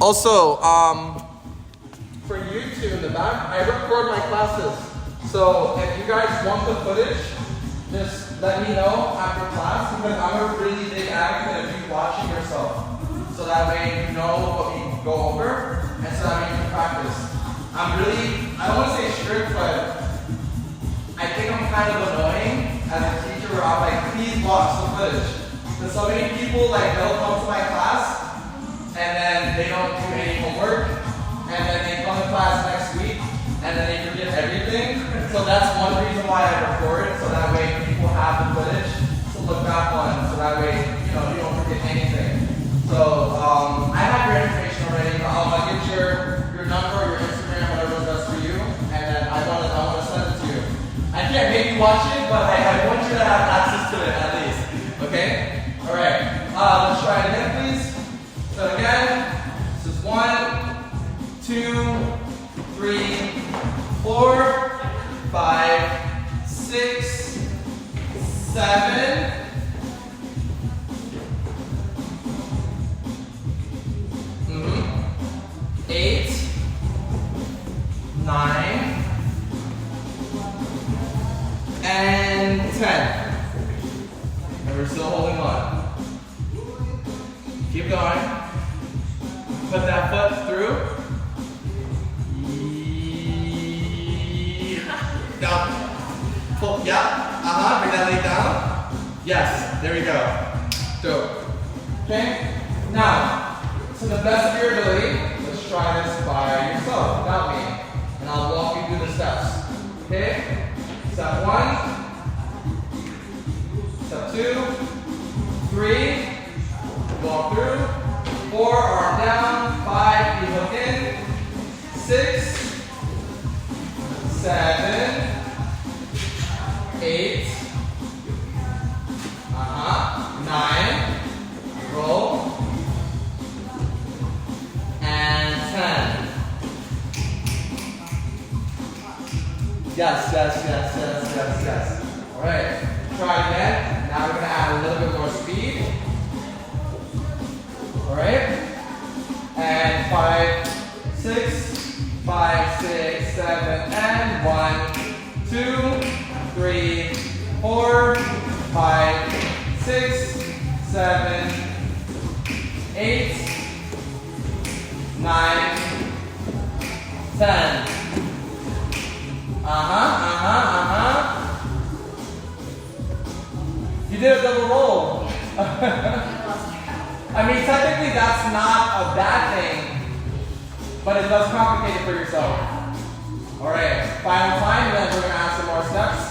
Also, for YouTube in the back, I record my classes. So if you guys want the footage, just let me know after class, because I'm a really big advocate of you watching yourself. So that way you know what we go over, and so that way you can practice. I don't want to say strict, but I think I'm kind of annoying as a teacher where I'm like, please watch the footage. Because so many people, like, they'll come to my class, and then they don't do any homework, and then they come to class next week, and then they forget everything. So that's one reason why I record, so that way people have the footage to look back on, so that way, you know, you don't forget anything. So I have your information already, but I'll get your number, your Instagram, whatever is best for you, and then I want to send it to you. I can't make you watch it, but I want you to have access to it at least. Okay? Alright. Let's try it again, please. So again, this is 1, 2, 3, 4, 5, 6, 7. 8, 9, and 10. And we're still holding on. Keep going. Put that foot through. Down. Pull. Yeah. Bring that leg down. Yes. There we go. Dope. Okay. Now, to the best of your ability, let's try this by yourself, without me. And I'll walk you through the steps. Okay? Step 1. Step 2. 3. Walk through. 4, arm down. 5, knee hook in. 6, 7, 8, 9, roll, and 10. Yes. All right, try again. Now we're gonna add a little bit more speed. All right, and 5, 6, 7, and 1, 2, 3, 4, 5, 6, 7, 8, 9, 10. You did a double roll. I mean, technically that's not a bad thing, but it does complicate it for yourself. Alright, final time, and then we're going to add some more steps.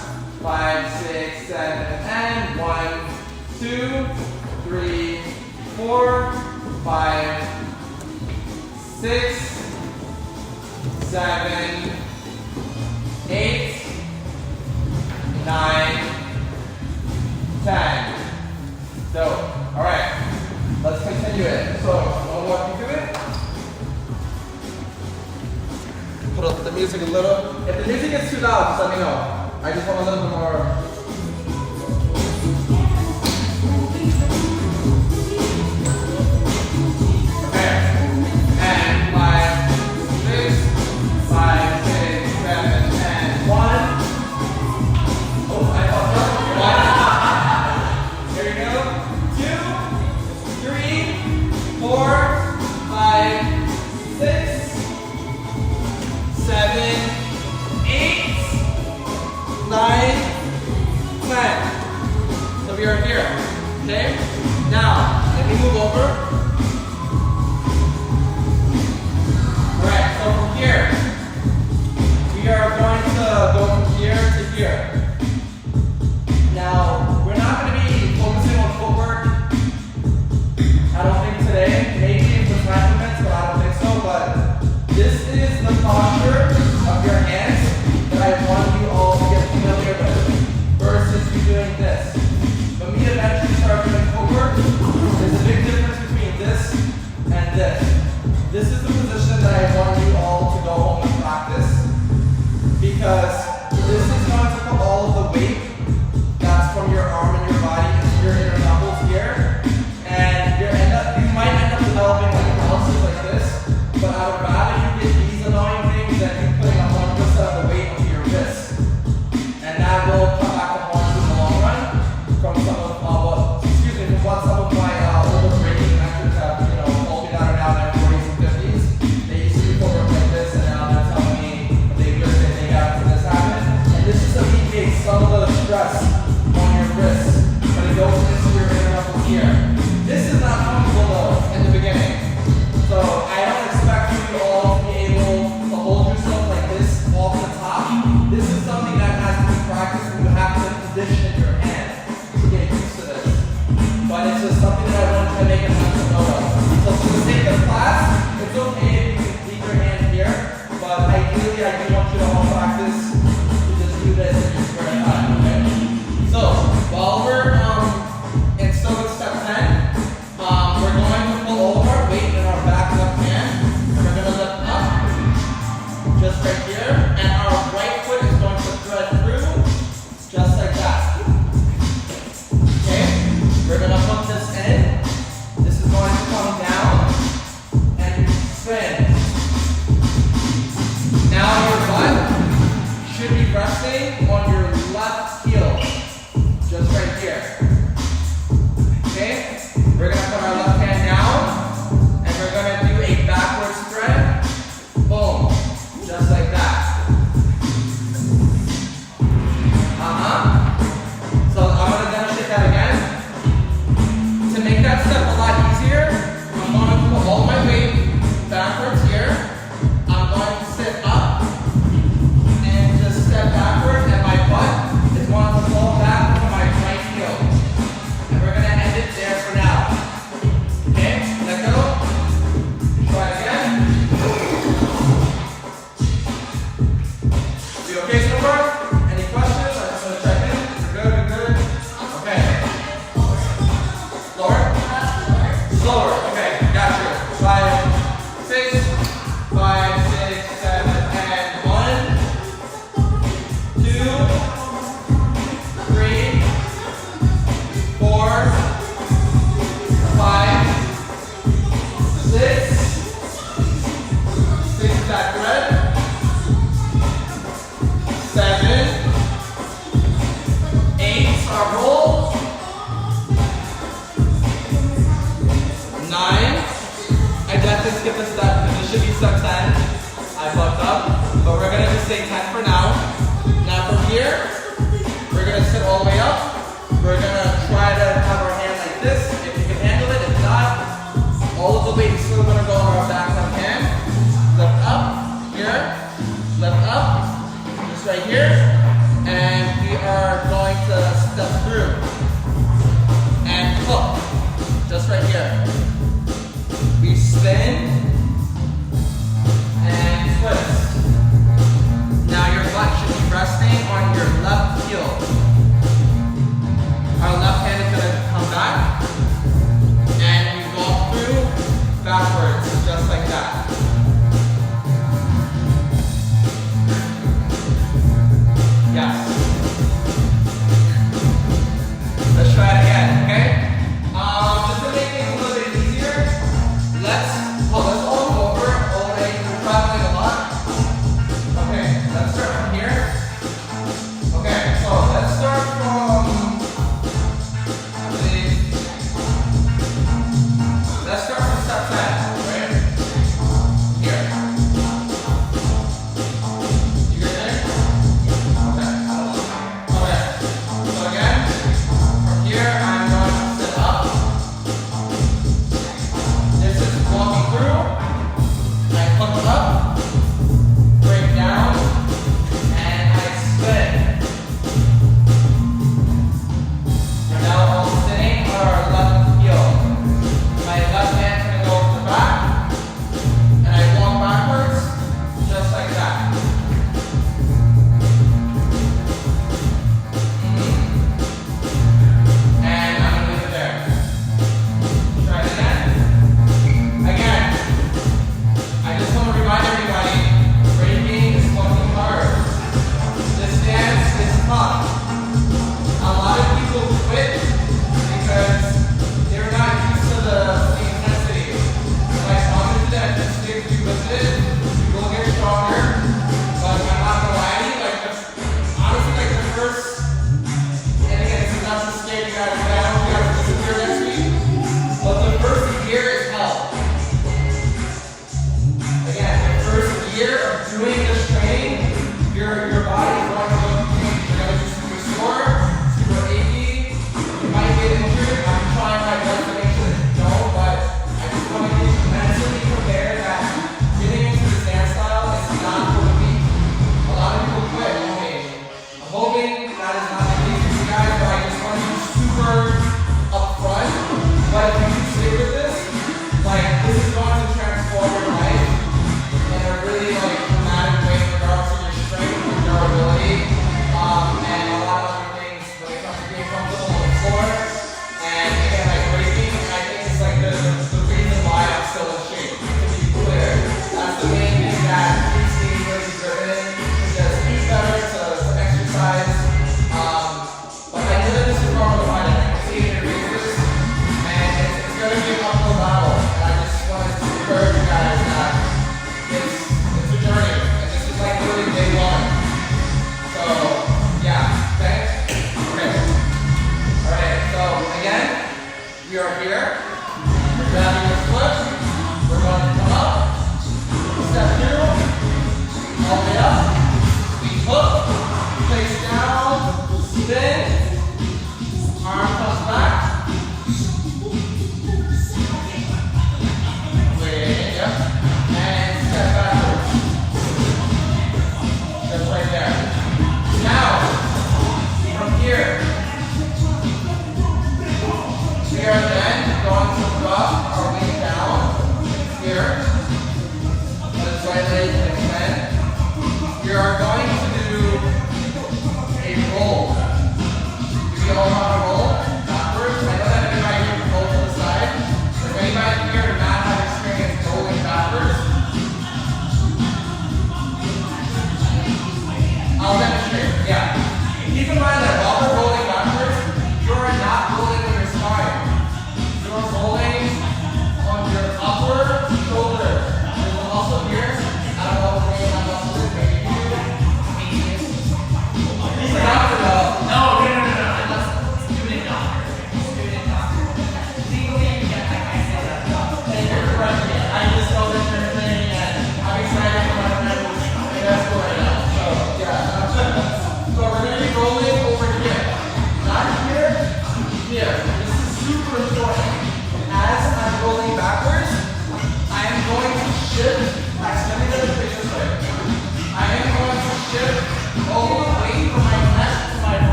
5, 6, 7, and 1, 2, 3, 4, 5, 6, 7, 8, 9, 10. Dope. Alright, let's continue it. So, I'll walk you through it. Put up the music a little. If the music gets too loud, just let me know. I just want a little bit more. Okay? Now, let me move over. Alright, so from here, we are going to go from here to here. Now, we're not going to be focusing on footwork. I don't think today. Maybe with my movements, but I don't think so. But this is the posture of your hands that I want you all to get familiar with versus you doing this. When we eventually start doing footwork, there's a big difference between this and this. This is the position that I want you all to go home and practice, because this is going to put all of the weight that's from your arm and your body into your inner knuckles here, and you might end up developing like paralysis like this, but I would rather you get these annoying things than you putting 100% of the weight onto your wrist, and that will come back to haunt you in the long run. here. Okay? We're gonna put our left hand down and we're gonna do a backward spread. Boom. Just like that. So I'm gonna demonstrate that again. To make that step a lot easier, I'm going to put all my weight backwards here. I'm going to sit up and just step backward, and my butt is going to fall back to my right heel. And we're going to end it there for now. Okay, let go. Try again. We okay so far? Any questions? I just want to check in. We're good. Okay. Lower? Slower. Okay, got you. 5, 6, 5, 6, 7, and 1, 2, 3, 4, 5, 6. 6 is that thread. 7, 8 our roll. 9. I definitely skipped a step because it should be step 10. I fucked up. But we're going to just say 10 for now. Now from here, we're going to sit all the way up. We're going to try to have our hand like this. If you can handle it, if not, all of the weight is still going to go on our back left hand. Lift up, here. Lift up, just right here. And we are going to step through. And hook, just right here. We spin and twist. Now your butt should be resting on your left heel. Our left hand is going to come back and we walk through backwards, just like that. Yes.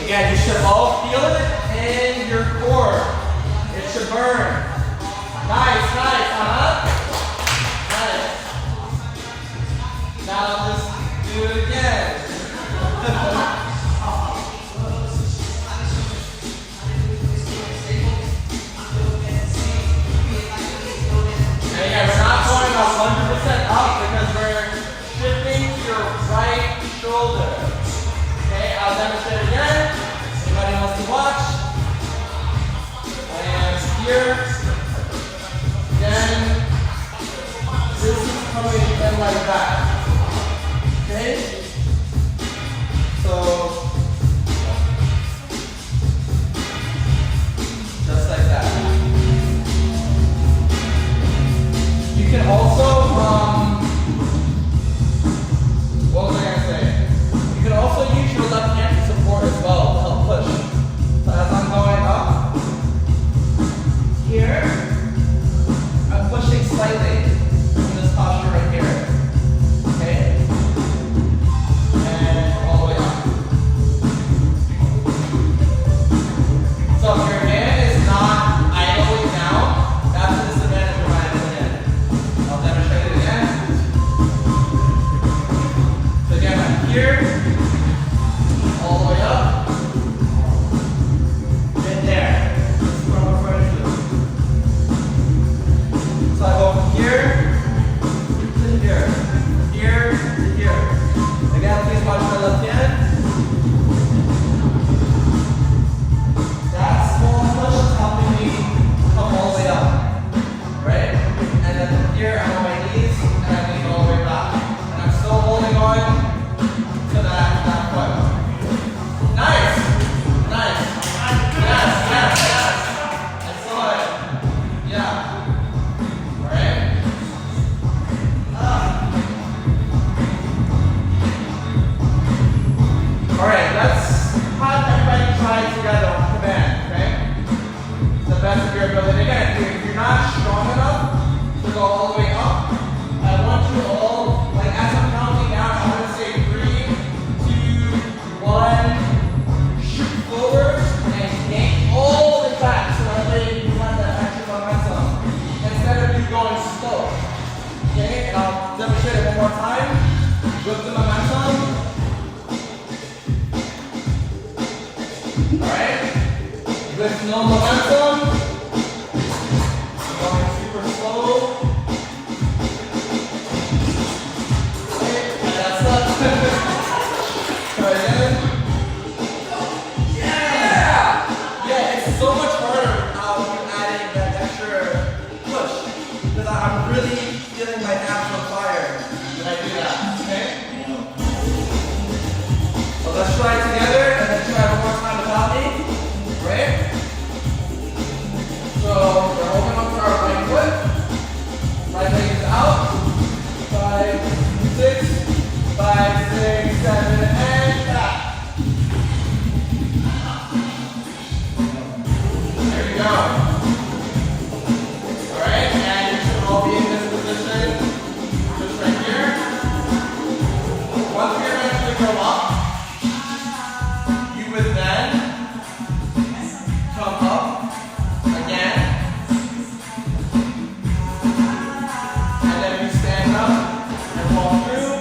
Again, you should all feel it in your core. It should burn. Nice, nice, Nice. Now just do it again. And again, we're not going 100% up because we're shifting to your right shoulder. Okay, I'll demonstrate again. Anybody wants to watch? And here. Then this is coming in like that. Okay? So just like that. You can also what was I gonna say? You can also use your left hand to support as well to help push. So as I'm going up here, I'm pushing slightly from this posture right here. Okay? And all the way up. So if your hand is not idling down, that's the disadvantage of my hand. I'll demonstrate it again. So again, I'm here. All the way up. And there. This is what I'm referring to. So I go from here to here. Here to here. Again, please watch my left hand. That small push is helping me come all the way up. Right? And then from here, I'm on my knees and I'm leaning all the way back. And I'm still holding on to that foot. Nice! Nice! Yes, yes, yes! I saw it. Yeah. Alright? Alright, let's have everybody try together on command, okay? To the best of your ability. Again, if you're not strong enough to go all the way up, I want you all, like as I'm counting down, I want to say 3, 2, 1, shoot forward and yank all the way back so that way you have that extra momentum instead of you going slow. Okay, and I'll demonstrate it one more time with the momentum. Alright, with no momentum, going super slow. Okay, and that's up. Try again. Yeah, it's so much harder without you adding that extra push. Because I'm really feeling my abs on fire when I do that, okay? So let's try it together and then try one more time without me, right? So we're holding on to our right foot. Right leg is out. 5, 6, 5, 6, 7, and back. There we go. Alright, and you should all be in this position. Just right here. Once we eventually go up, you would then come up again. And then you stand up and walk through.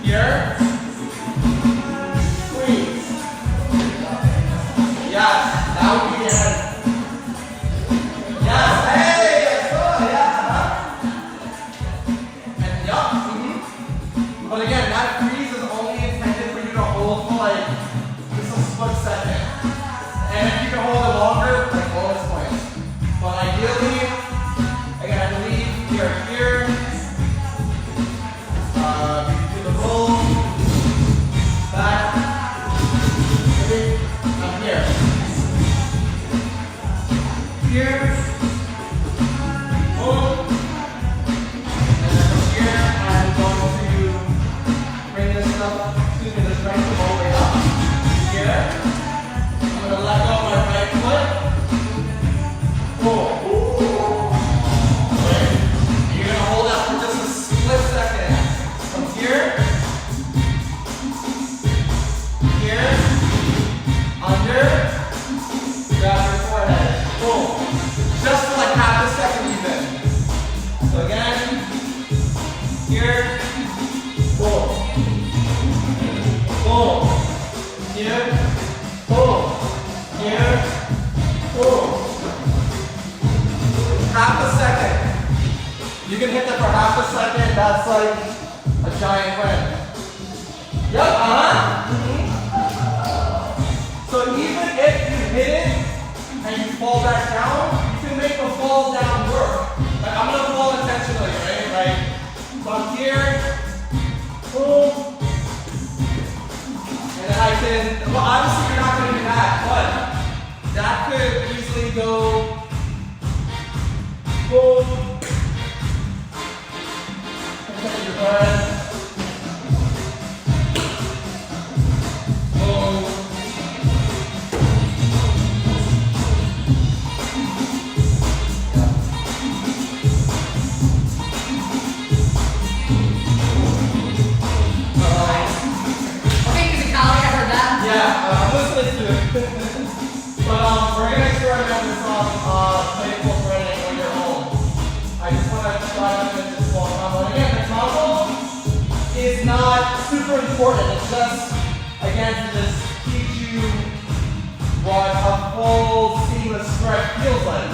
Here. Squeeze. Yes, that would be your head. Yes, hey, that's good, yeah. And yup, But again, that freeze is only intended for you to hold for like just a split second. And if you can hold it longer, like bonus points. But ideally, again, I believe we are here. You do the roll. Back. Ready? I'm here. Here. Boom. And then from here. Here. Boom. Boom. Here. Boom. Here. Boom. Half a second. You can hit that for half a second. That's like a giant win. Yep, So even if you hit it and you fall back down, you can make the fall down work. Like I'm gonna fall intentionally, right? Like from here, boom. And then I can, well obviously you're not gonna do that, but that could easily go boom. And take your breath. Boom. I'm listening to it. But we're going to experiment this on playful training on your own. I just want to try to finish this small combo. And again, the combo is not super important. It's just, again, to just teach you what a full seamless stretch feels like.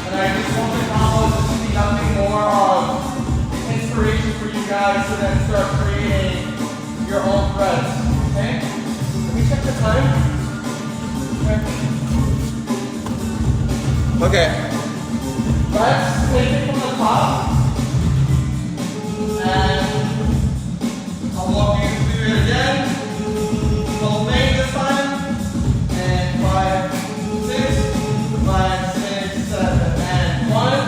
And I just want the combo to be nothing more of inspiration for you guys to then start creating your own threads. Okay? Let me check the time. Okay. Let's take it from the top. And I'll walk you through it again. Full thing this time. And 5, 6, 5, 6, 7. And 1,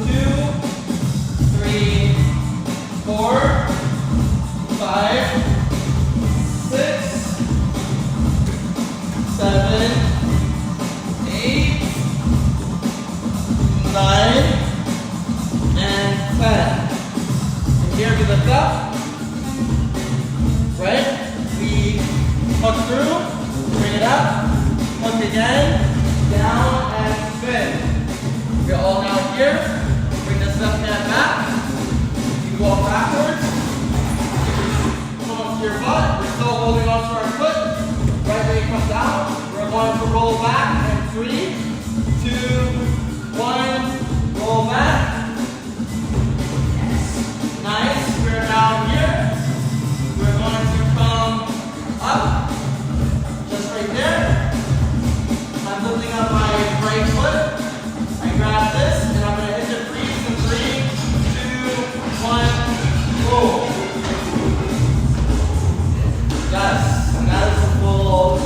2, 3, 4, 5, 6, 7, 8, 9, and 10. And here we lift up. Right? We hook through, bring it up, hook again, down, and spin. We're all now here. Bring this left hand back. You walk backwards. Come up to your butt. We're still holding on to our foot. Right leg comes down. We're going to roll back in 3, 2, 1. Roll back. Nice. We're down here. We're going to come up. Just right there. I'm lifting up my right foot. I grab this and I'm going to hit the freeze in 3, 2, 1. Roll. Yes, and that is a full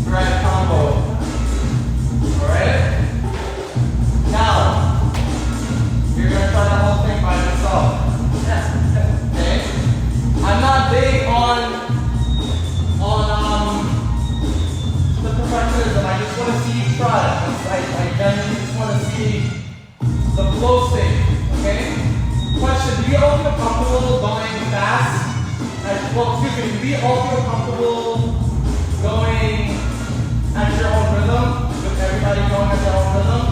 thread combo. Alright? Now, you're going to try the whole thing by yourself. Okay? I'm not big on the perfectionism. I just want to see you try it. I genuinely just want to see the flow state. Okay? Question, do you all feel comfortable going fast? Well, excuse me, do we all feel comfortable going at your own rhythm? With everybody going at their own rhythm?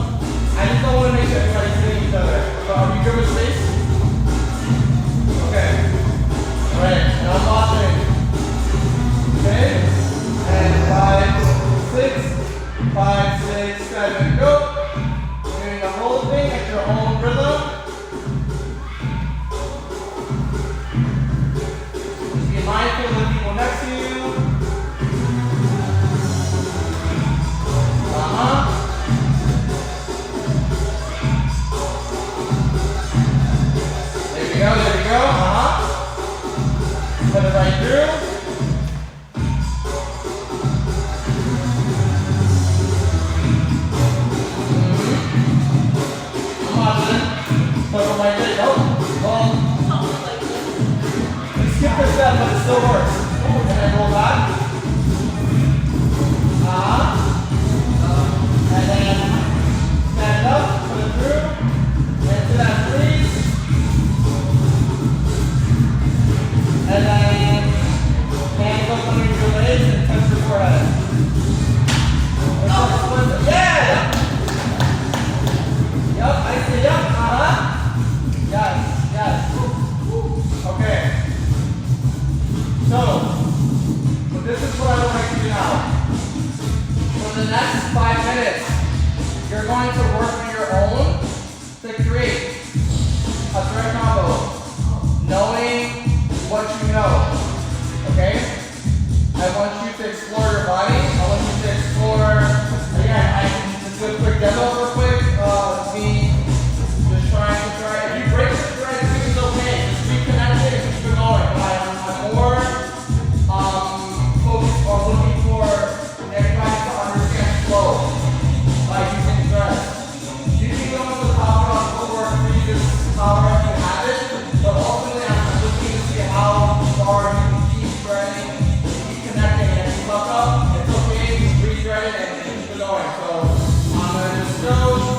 I just don't want to make sure everybody's hitting each other. So are we good with space? Okay. Alright, now I'm watching. Okay? And 5, 6, 5, 6, 7, go. Doing the whole thing at your own rhythm. Mindful of the people next to you. There we go, there we go. Put it right through. I'm watching. Put it right there. Oh, well. Skip the step, but it still works. And then roll back. And then stand up, put it through, into that freeze. And then hands up underneath your legs and touch your forehead. Yeah! Yep, I see, yep, Yes. power if you have it, but ultimately I'm looking to see how far you can keep spreading, keep connecting, and if you fuck up, it's okay, just rethread it and keep it going. So I'm gonna just go.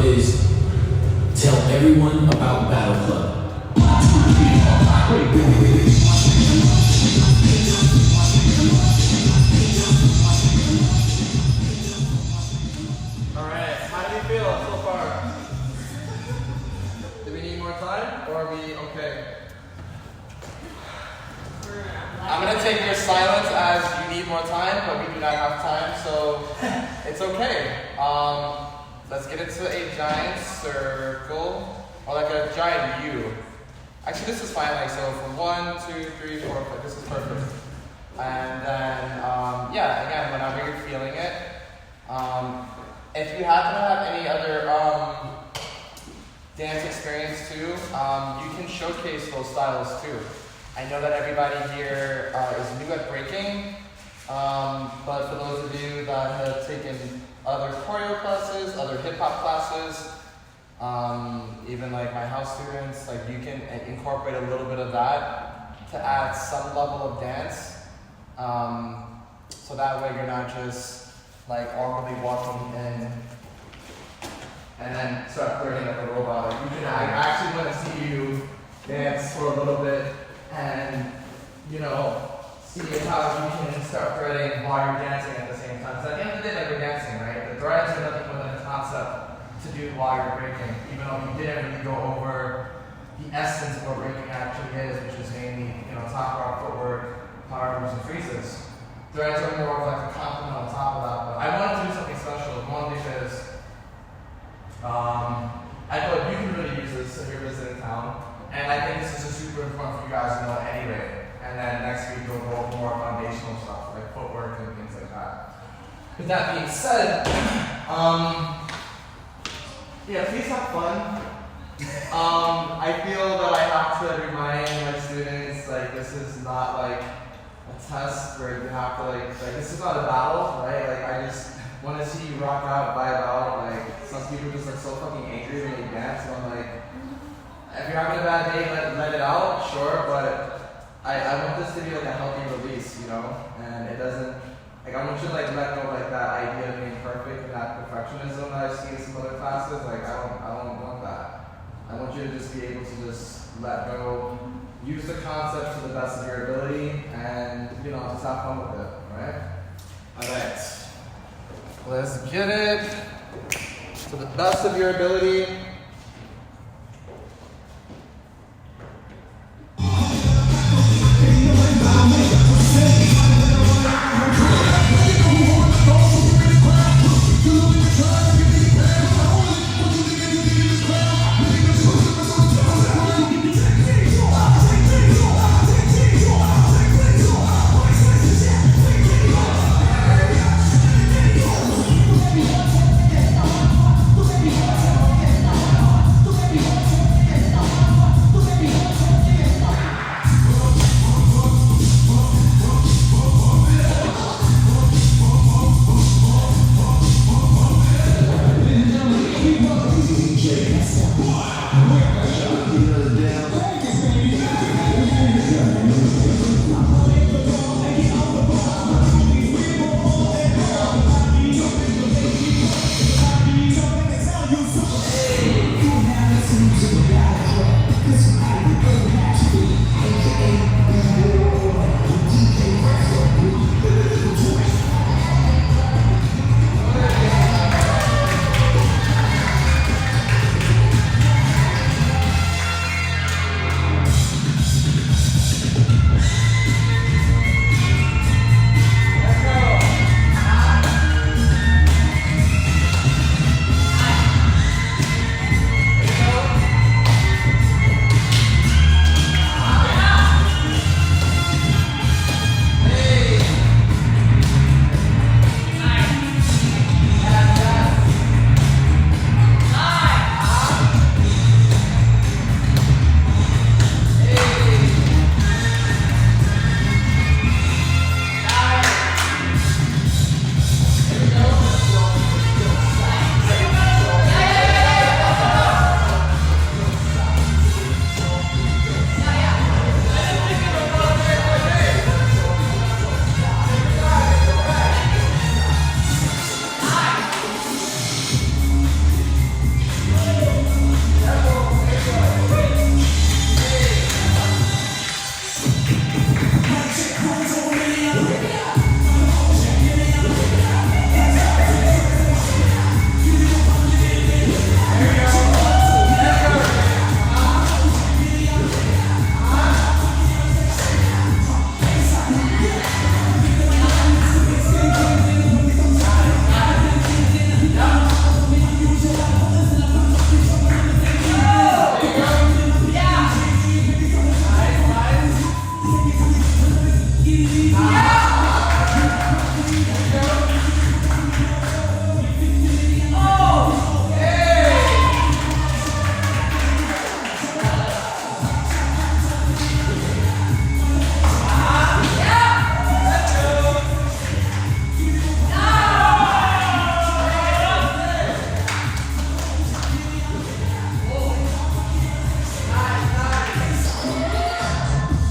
is tell everyone about Battle Club. Alright, how do you feel so far? Do we need more time or are we okay? I'm gonna take your silence as you need more time, but we do not have time, so it's okay. Let's get into a giant circle, or like a giant U. Actually, this is fine. Like so, from 1, 2, 3, 4, 5. This is perfect. And then, yeah, again, whenever you're feeling it, if you happen to have any other dance experience too, you can showcase those styles too. I know that everybody here is new at breaking, but for those of you that have taken other choreo classes, other hip hop classes, even like my house students, like you can incorporate a little bit of that to add some level of dance. So that way you're not just like awkwardly walking in and then start flirting like a robot. Like I actually want to see you dance for a little bit and, you know, see how you can start flirting while you're dancing at the same time. So at the end of the day, like we're dancing, right? The threads are nothing more than a concept to do while you're breaking, even though you didn't really go over the essence of what breaking actually is, which is mainly, you know, top rock footwork, power moves, and freezes. Threads are more of like a compliment on top of that, but I wanted to do something special. One, because I feel like you can really use this if you're visiting town, and I think this is super important for you guys to know anyway. And then next week we'll go over more foundational stuff, like footwork and things like that. With that being said, yeah, please have fun. I feel that I have to remind my students, like, this is not like a test where you have to like this is not a battle, right? Like, I just want to see you rock out, vibe out. Like, some people just like so fucking angry when they dance, and I'm like, if you're having a bad day, let it out, sure, but I want this to be like a healthy release, you know? And it doesn't, like, I want you to like let go of like that idea of being perfect and that perfectionism that I've seen in some other classes. Like, I don't want that. I want you to just be able to just let go, use the concept to the best of your ability, and, you know, just have fun with it, alright? Alright. Let's get it to the best of your ability.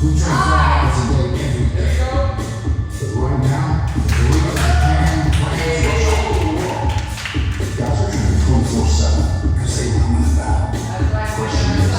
We train 4 hours a day every day. But right now, the real hand players guys are training 24/7 because they want to win the battle. Question is,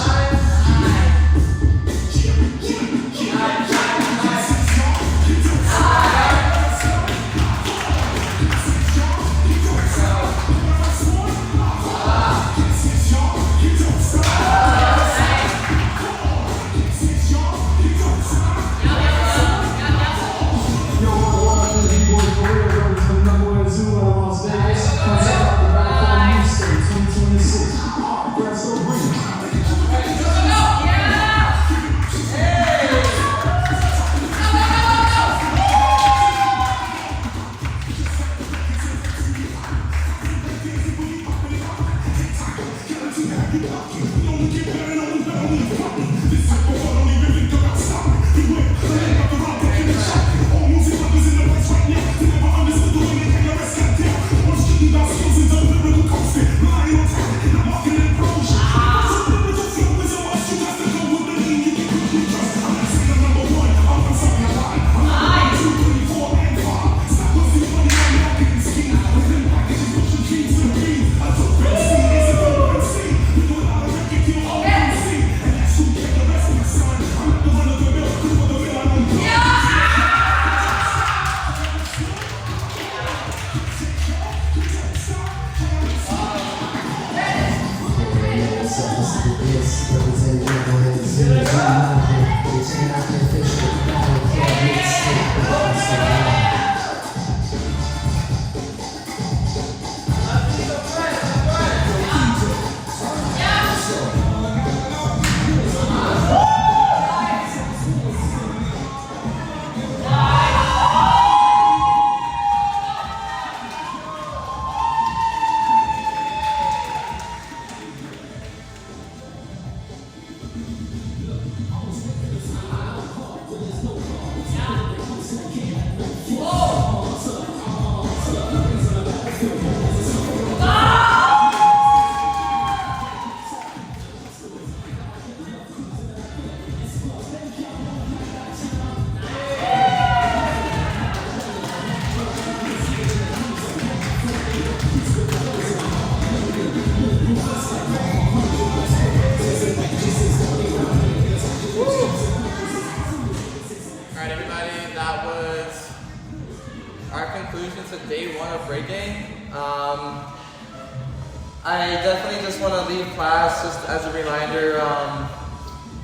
I definitely just want to leave class just as a reminder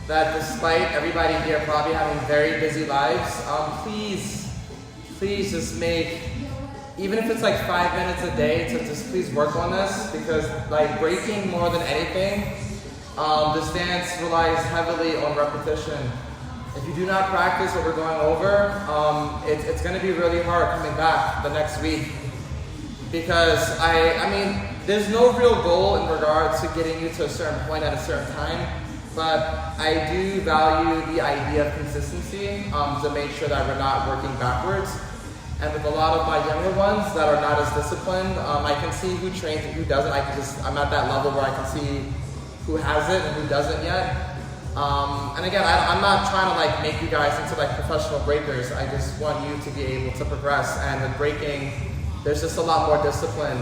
that despite everybody here probably having very busy lives, please just make, even if it's like 5 minutes a day, to just please work on this, because like breaking more than anything, this dance relies heavily on repetition. If you do not practice what we're going over, it's going to be really hard coming back the next week, because I mean, there's no real goal in regards to getting you to a certain point at a certain time, but I do value the idea of consistency to make sure that we're not working backwards. And with a lot of my younger ones that are not as disciplined, I can see who trains and who doesn't. I'm at that level where I can see who has it and who doesn't yet. And again, I'm not trying to like make you guys into like professional breakers. I just want you to be able to progress. And with breaking, there's just a lot more discipline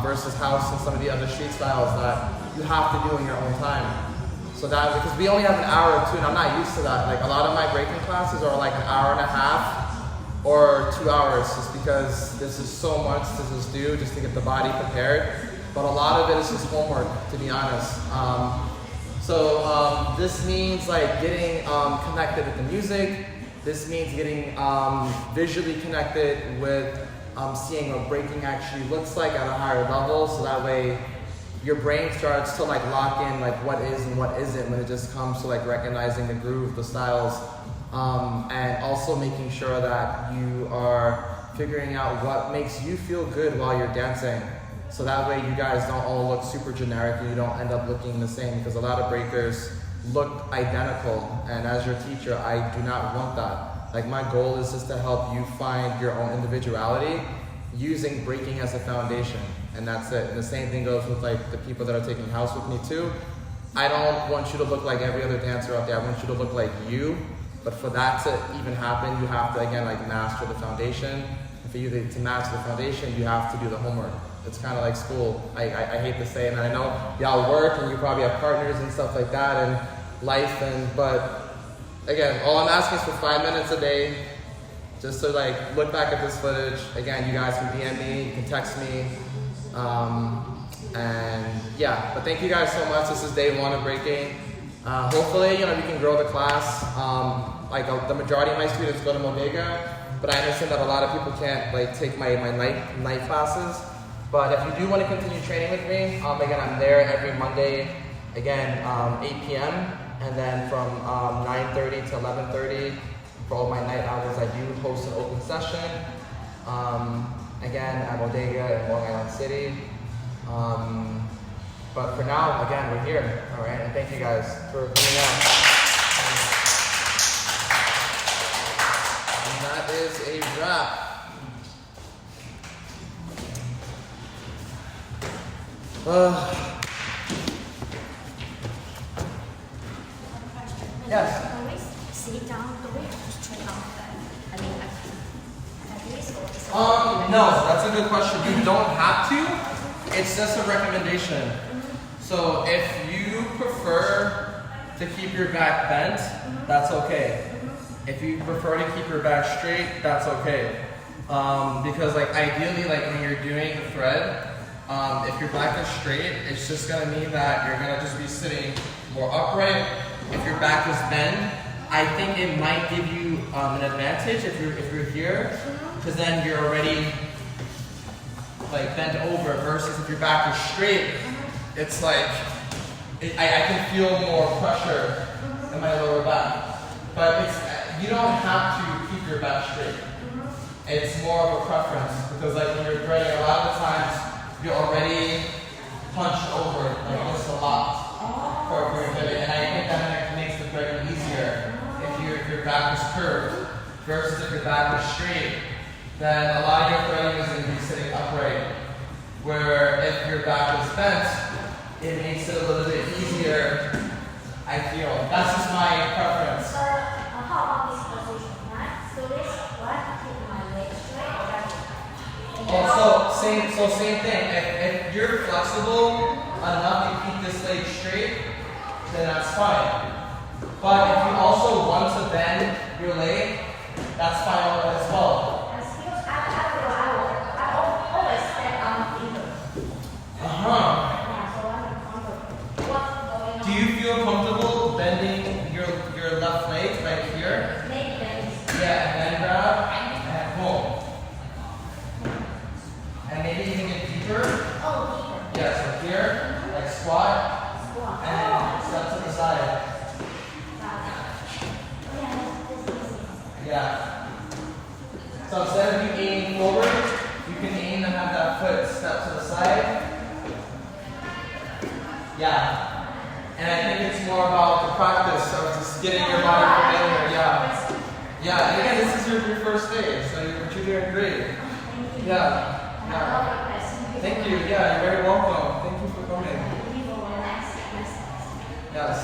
versus house and some of the other street styles that you have to do in your own time. So that, because we only have an hour or two, and I'm not used to that. Like a lot of my breaking classes are like an hour and a half or 2 hours, just because this is so much to just do, just to get the body prepared. But a lot of it is just homework, to be honest. So this means like getting connected with the music. This means getting visually connected with seeing what breaking actually looks like at a higher level, so that way your brain starts to like lock in like what is and what isn't when it just comes to like recognizing the groove, the styles, and also making sure that you are figuring out what makes you feel good while you're dancing. So that way you guys don't all look super generic and you don't end up looking the same, because a lot of breakers look identical, and as your teacher, I do not want that. Like my goal is just to help you find your own individuality using breaking as a foundation, and that's it. And the same thing goes with like the people that are taking house with me too. I don't want you to look like every other dancer out there. I want you to look like you, But for that to even happen, you have to, again, like master the foundation. And for you to master the foundation, you have to do the homework. It's kind of like school. I hate to say it, and I know y'all work and you probably have partners and stuff like that and life, but again, all I'm asking is for 5 minutes a day, just to like look back at this footage. Again, you guys can DM me, you can text me, and yeah, but thank you guys so much. This is day 1 of breaking. Hopefully, you know, we can grow the class. The majority of my students go to Bodega, but I understand that a lot of people can't like take my night classes. But if you do want to continue training with me, again, I'm there every Monday, again, 8 p.m. And then from 9:30 to 11:30, for all my night hours, I do host an open session. Again, at Bodega in Long Island City. But for now, again, we're here, all right? And thank you guys for coming out. And that is a wrap. Yes. Always sit down the way just try out that. I mean, at least or No, that's a good question. You don't have to. It's just a recommendation. So if you prefer to keep your back bent, that's okay. If you prefer to keep your back straight, that's okay. Because like ideally, like when you're doing the thread, if your back is straight, it's just gonna mean that you're gonna just be sitting more upright. If your back is bent, I think it might give you an advantage if you're here, because then you're already like bent over. Versus if your back is straight, it's like I can feel more pressure in my lower back. But you don't have to keep your back straight. It's more of a preference, because like when you're threading, a lot of the times you're already punched over like this a lot for your threading, and I think that makes the threading easier if your back is curved versus if your back is straight. Then a lot of your threading is going to be sitting upright. Where if your back is bent, it makes it a little bit easier. I feel that's just my preference. how about this position, right? So this one, keep my leg straight or that's Same thing. If you're flexible enough to keep this leg straight, then that's fine. But if you also want to bend your leg, that's fine as well. I always stand on my finger. Do you feel comfortable bending your left leg right here? Maybe Yeah, and then grab and pull. And maybe even get deeper. Yeah, so here, like squat, and then step to the side. Yeah. So instead of you aiming forward, you can aim to have that foot step to the side. Yeah. And I think it's more about the practice of just getting your body familiar. Yeah. Yeah. And again, this is your first day, so you're doing great. Yeah. Thank you. Yeah, you're very welcome. Thank you for coming. Yes.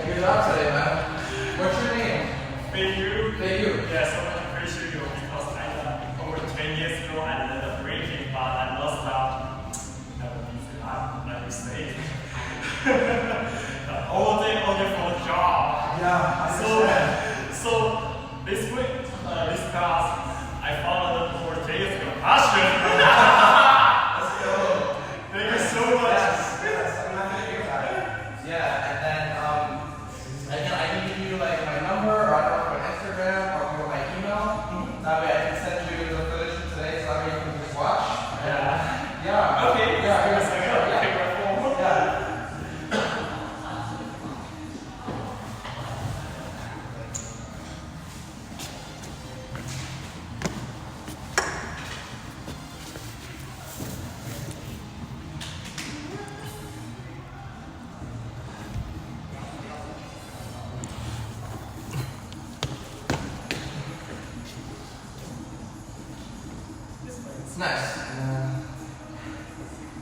Good job today, man. What's your name? Thank you. Yes. So much appreciate you because over 20 years ago I learned breaking, but I lost that. Like you say. All day only for a job. Yeah. So this week, this class, I followed for 10 years ago. Passion. Let's go. Thank you so much. Yes, I'm not gonna hear that. Yeah, and then again, I can give you like my number, or I don't know, my Instagram, or my email. That way I can send you the footage from today, so that way you can just watch. Yeah. Okay. Yeah. Here's my phone. Yeah. Take my phone. Yeah. It's nice.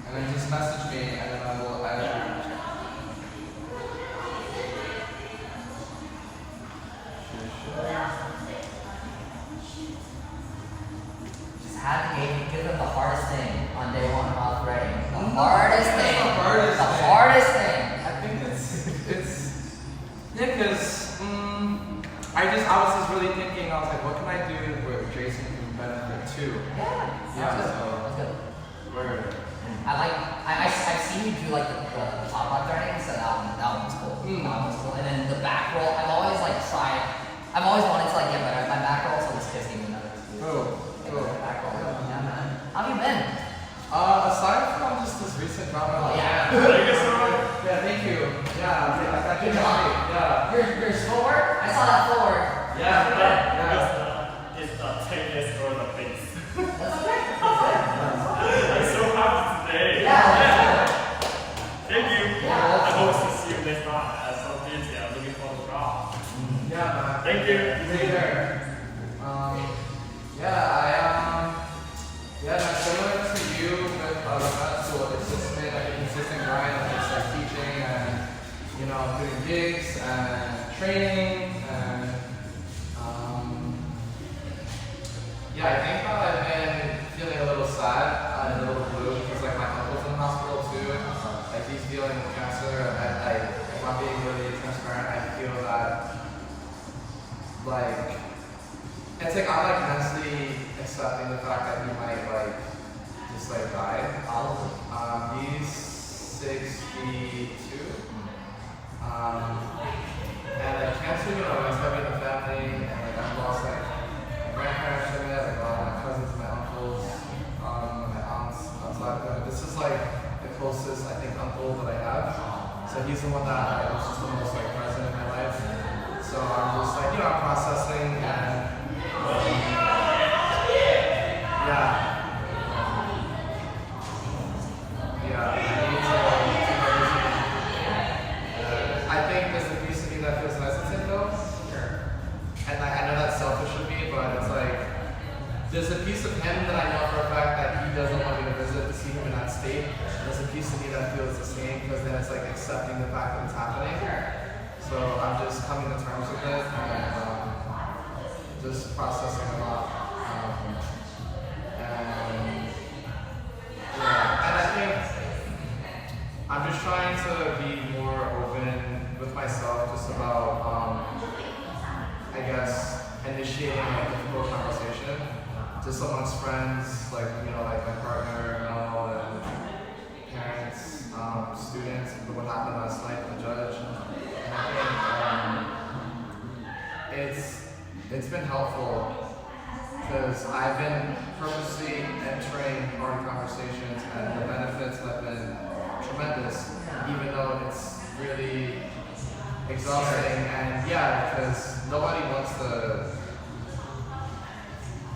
And then just message me, and then I will had to give them the hardest thing on day one about threading. The hardest thing. The hardest thing. I think it's yeah, because I was just really thinking. I was like, what can I do where Jason can benefit too? Yeah. That's good. Where I've seen you do like the top rock threading, so that one's cool. That one's cool. And then the back roll, I've always wanted to like get better at my back roll, so this kid's giving me another excuse. Cool. Back roll. Yeah, man. How have you been? Aside from just this recent drama. Oh, yeah. Yeah, thank you. Yeah, good job. Yeah. Your footwork? I saw that footwork. Because it's the tennis or the base. That's okay. I'm so happy today. Yeah. Thank you. Yeah. I hope to see you next time. As so busy, I'm looking forward to God. Yeah, man. Thank you. Take care. Similar to you with regards to it's just been like a consistent grind of just like teaching and doing gigs and training and I think that I've been feeling a little sad and a little blue because like my uncle's in the hospital too. Like he's dealing with cancer and if I'm being really transparent, I feel that like it's like I'm like mentally accepting the fact that he might like just like die. He's 62. And like cancer, it's heavy in the family, and like I've lost like my grandparents from it, like a lot of my cousins, my uncles, my aunts outside of it. This is like the closest I think uncle that I have. So he's the one that was just the most like present in my life. So I'm just like I'm processing and I think there's a piece of me that feels hesitant though. And like, I know that's selfish of me, but it's like, there's a piece of him that I know for a fact that he doesn't want me to visit to see him in that state. There's a piece of me that feels the same because then it's like accepting the fact that it's happening. So I'm just coming to terms with it and just processing a lot. And I think I'm just trying to be more open with myself just about, I guess, initiating like a difficult conversation just amongst friends, like, like my partner, and parents, students, what happened last night with the judge. And I think it's been helpful because I've been purposely entering hard conversations and the benefits have been tremendous, even though it's really exhausting and because nobody wants to,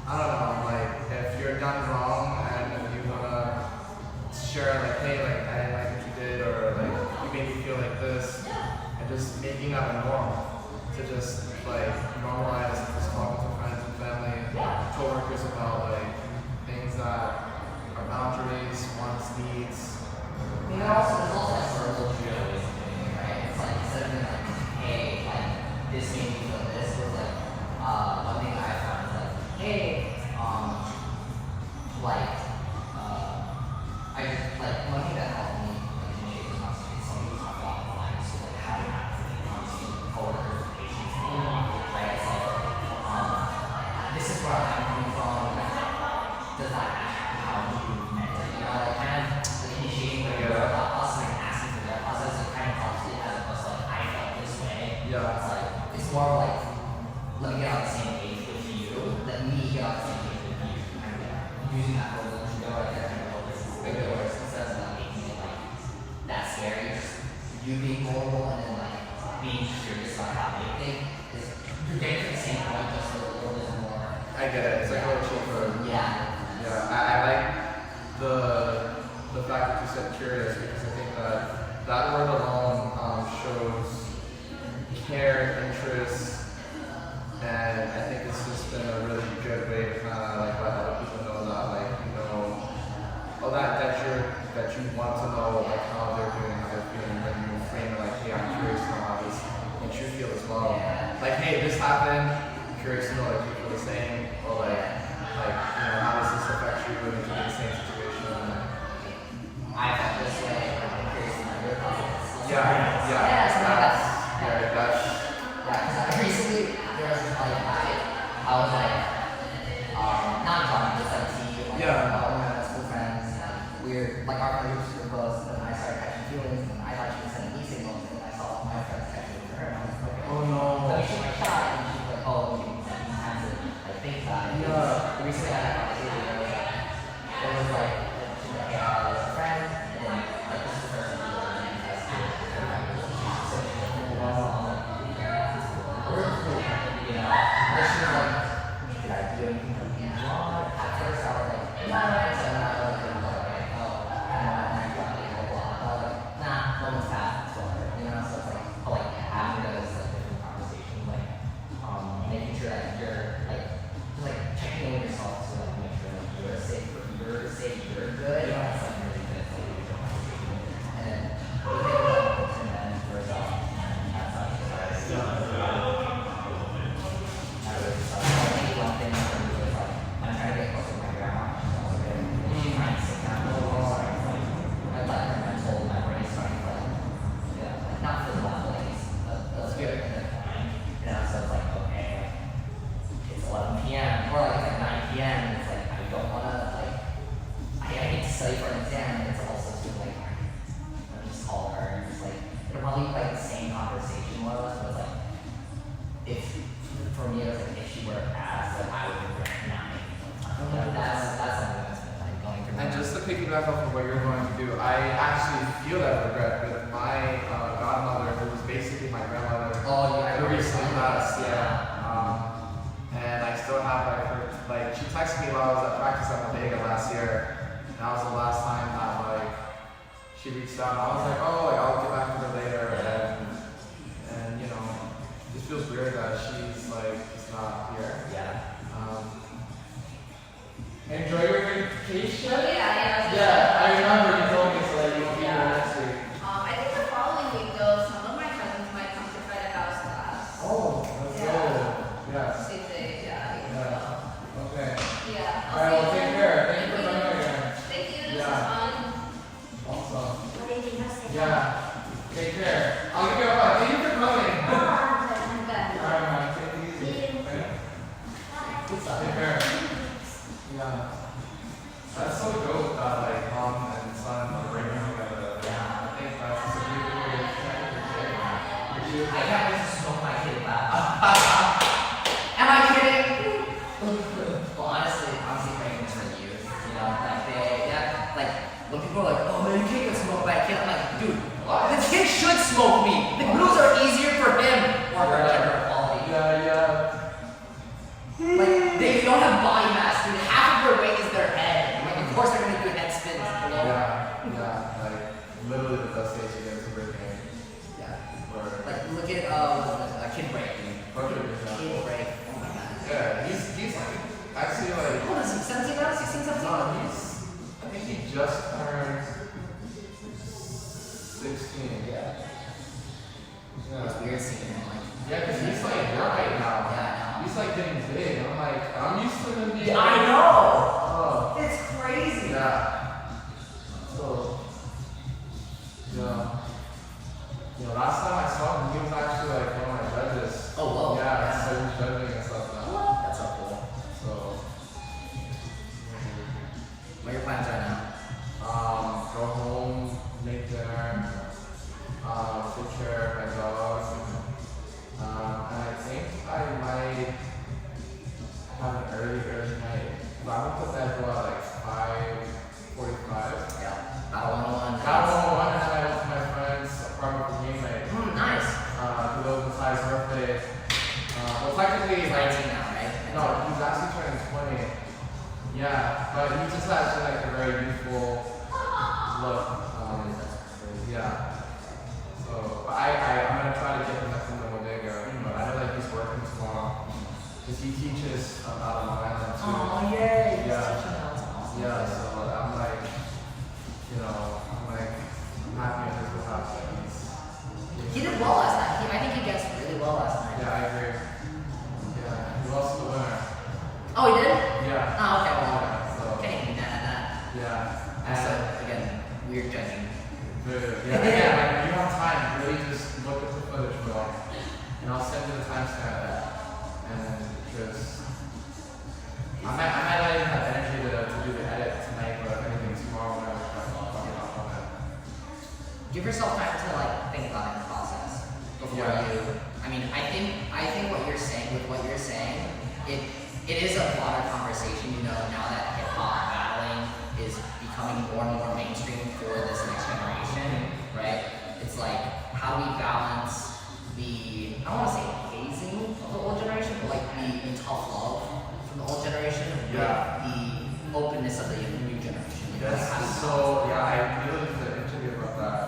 I don't know, like if you're done wrong and if you want to share like, hey, like I didn't like what you did or like you made me feel like this and just making that a norm to just like normalize just talking to friends and family, co-workers about like things that are boundaries, wants, needs. There's also like verbal cues, right? It's like instead of being like, hey, like this made me feel this, was like one thing I found is like, hey, I just like one thing that helped me like initiate the conversation is somebody talk about the lines, so like how to have the conversation with coworkers, patients, right? It's like this is where I'm coming from. Does that actually how you meant it? Like kind of like initiating us like asking for their process and kind of talking as opposed to like I felt this way. Yeah. It's like it's more like let me get on the same page with you, let me get on the same page with you, kind of using that whole to go right there, kind of this is big doors instead of like making it like that scary. Just you being vulnerable and then like being curious about how they think is you're getting to the same point just a little bit more. I get it. It's like a little cheaper. Yeah. Yeah, I like the fact that you said curious because I think that word alone shows care, interest, and I think it's just been a really good way to kind of like let other people know that like that you want to know like how they're doing, how they're feeling, when you frame it like, hey, I'm curious to know how this makes you feel as well. Like, hey, this happened. I'm curious to know like you feel the same, or like how does this affect Yeah, Yeah, something like that. yeah, that's. Yeah, because recently there was like I was like not talking to some tea, like one of my school friends. We're like our friends were super close, and then I started catching feelings, and I thought she was sending me signals, and I saw my friends catching feelings for her, and I was like, okay. Oh no. So we shoot my shot, and she was like, oh, you have to like think about it. Yeah. Recently I had a conversation where it was like she was like, hey, I was a friend, and then like this is the person who was in high school. You know, and she was like, did I do anything wrong? At first I was like, no, so then I was like, oh, I'm not blah, blah, blah. I was like, nah, moments past, it's whatever. You know, so it's like, but like having those like different conversations, like making sure that you're like, just like checking in with yourself to like make sure like you're safe, you're good. Yeah. That's like really good. So you don't have to take it. And then we take it up, and then for yourself, that's how you start. One thing was like, I'm trying to get closer to my grandma. She's trying to sit down. I let her mental, my brain starting to like, not feel that place, but that's good. You know, so it's like, okay, it's 11 p.m. or like it's like 9 p.m. and it's like, I don't want to like, I need to study for an exam, and it's also just like, I just call her and it's like, it'll probably be like the same conversation more or less, but it's like, if for me it was like if she were to pass, like I would regret not making some time. You know, that's something that's been like going through my And mind. just to piggyback off of what you're going to do, I actually feel that regret with my godmother, who was basically my grandmother. Oh yeah, Who recently passed, yeah. And I still have like she texted me while I was at practice at Bodega last year, and that was the last time that like she reached out. And I was like, oh, like I'll get back to her later, and you know, it just feels weird that she's like just not here. Yeah. Enjoy your vacation? Yeah. Yeah, I remember you told me so that you'll be here next week. I think the following week though, some of my cousins might come to Friday house class. Oh, let's Yeah. go. Yes. Same day, yeah. I think Yeah. so. Okay. Yeah. All right, well, take care. Thank you for Thank coming again. Thank you. This Yeah. was fun. Awesome. What did you say? Yeah. Take care. I'll give you a hug. Thank you for coming. I'm good. All right, man. Take it easy. See you. Okay. Bye. Take care. Yeah. That's so dope that like mom and son are bringing together. Yeah. I think that's just a beautiful way to connect with your kid. I can't wait to smoke my kid back. Am I kidding? Well, honestly, praying for youth. You know, like when people are like, oh man, you can't get smoked by a kid. I'm like, dude, this kid should smoke me. The blues are easier for him or for gender equality. Yeah. Like they don't have body mass, dude. Half of their weight is their head. Like, of course they're gonna do head spins. You know? Yeah. Like literally the best age to get into breaking. Yeah. Or Like look at Kid Break. Kid Break. Oh my god. yeah, he's actually like What is he? 17 now? 16, 17? no, I think he just turned 16. Yeah. Yeah. It's weird seeing him like. Yeah, because he's like right now. Yeah, He's like getting big. I'm like, I'm used to him being. I know. Oh. It's crazy. Yeah. So, last time I saw him, he was actually like one of my judges. Oh, whoa. Yeah, so he was judging and stuff now. That's so cool. So, What are your plans right now? go home, make dinner, take care of my dog. And I think I might have an early night. But I'm gonna put that for like 5:45. Yeah. Battle 101. Got one and then I went to my friend's apartment for game night. Nice. To go to Ty's birthday. Well, technically, He's 19 now, right? no, he's actually turning 20. Yeah, but he just has like a very youthful look. Yeah. So, but I'm gonna try to get him from the bodega. But I know that he's working tomorrow because he teaches about Long Island too. Oh, yay. Yeah. That's awesome. Yeah, so I'm like, I'm happy in his behalf that He did well last night. I think he guessed really well last night. Yeah, I agree. Yeah, he lost the winner. Oh, he did? Yeah. Oh, okay. Well, Yeah, so, okay. Nah. yeah. So, again, weird judging. Yeah, like, if you have time, really just look at the footage, bro. And I'll send you the timestamp of that. And just, I might not even have energy to do the edit tonight, but if anything, tomorrow when I was talking about on it. Give yourself time to like think about it in the process before you. I mean, I think what you're saying with what you're saying, it is a broader conversation. You know, now that hip hop battling is becoming more and more mainstream for this next generation, right? It's like how do we balance the, I don't want to say hazing of the old generation, but like the tough love from the old generation with the openness of the new generation. You know, Yes, like, so yeah, I really did an interview about that.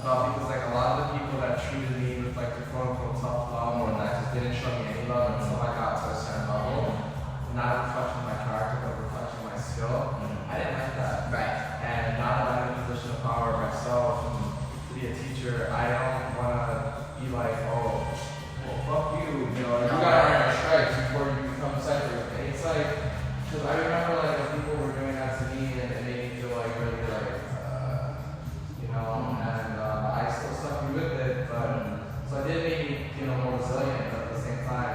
About because like a lot of the people that treated me with like the quote unquote tough love or that just didn't show me any love until I got to a certain level, not a reflection of my character, but a reflection of my skill. I didn't like that. Right. And now that I'm in a position of power myself and to be a teacher, I don't want to be like, oh, well, fuck you, you know, you gotta earn your stripes before you become separate. And it's like, because I remember like when people were doing that to me and it made me feel like really like, you know, and I still stuck with it, but so it did make me, you know, more resilient, but at the same time,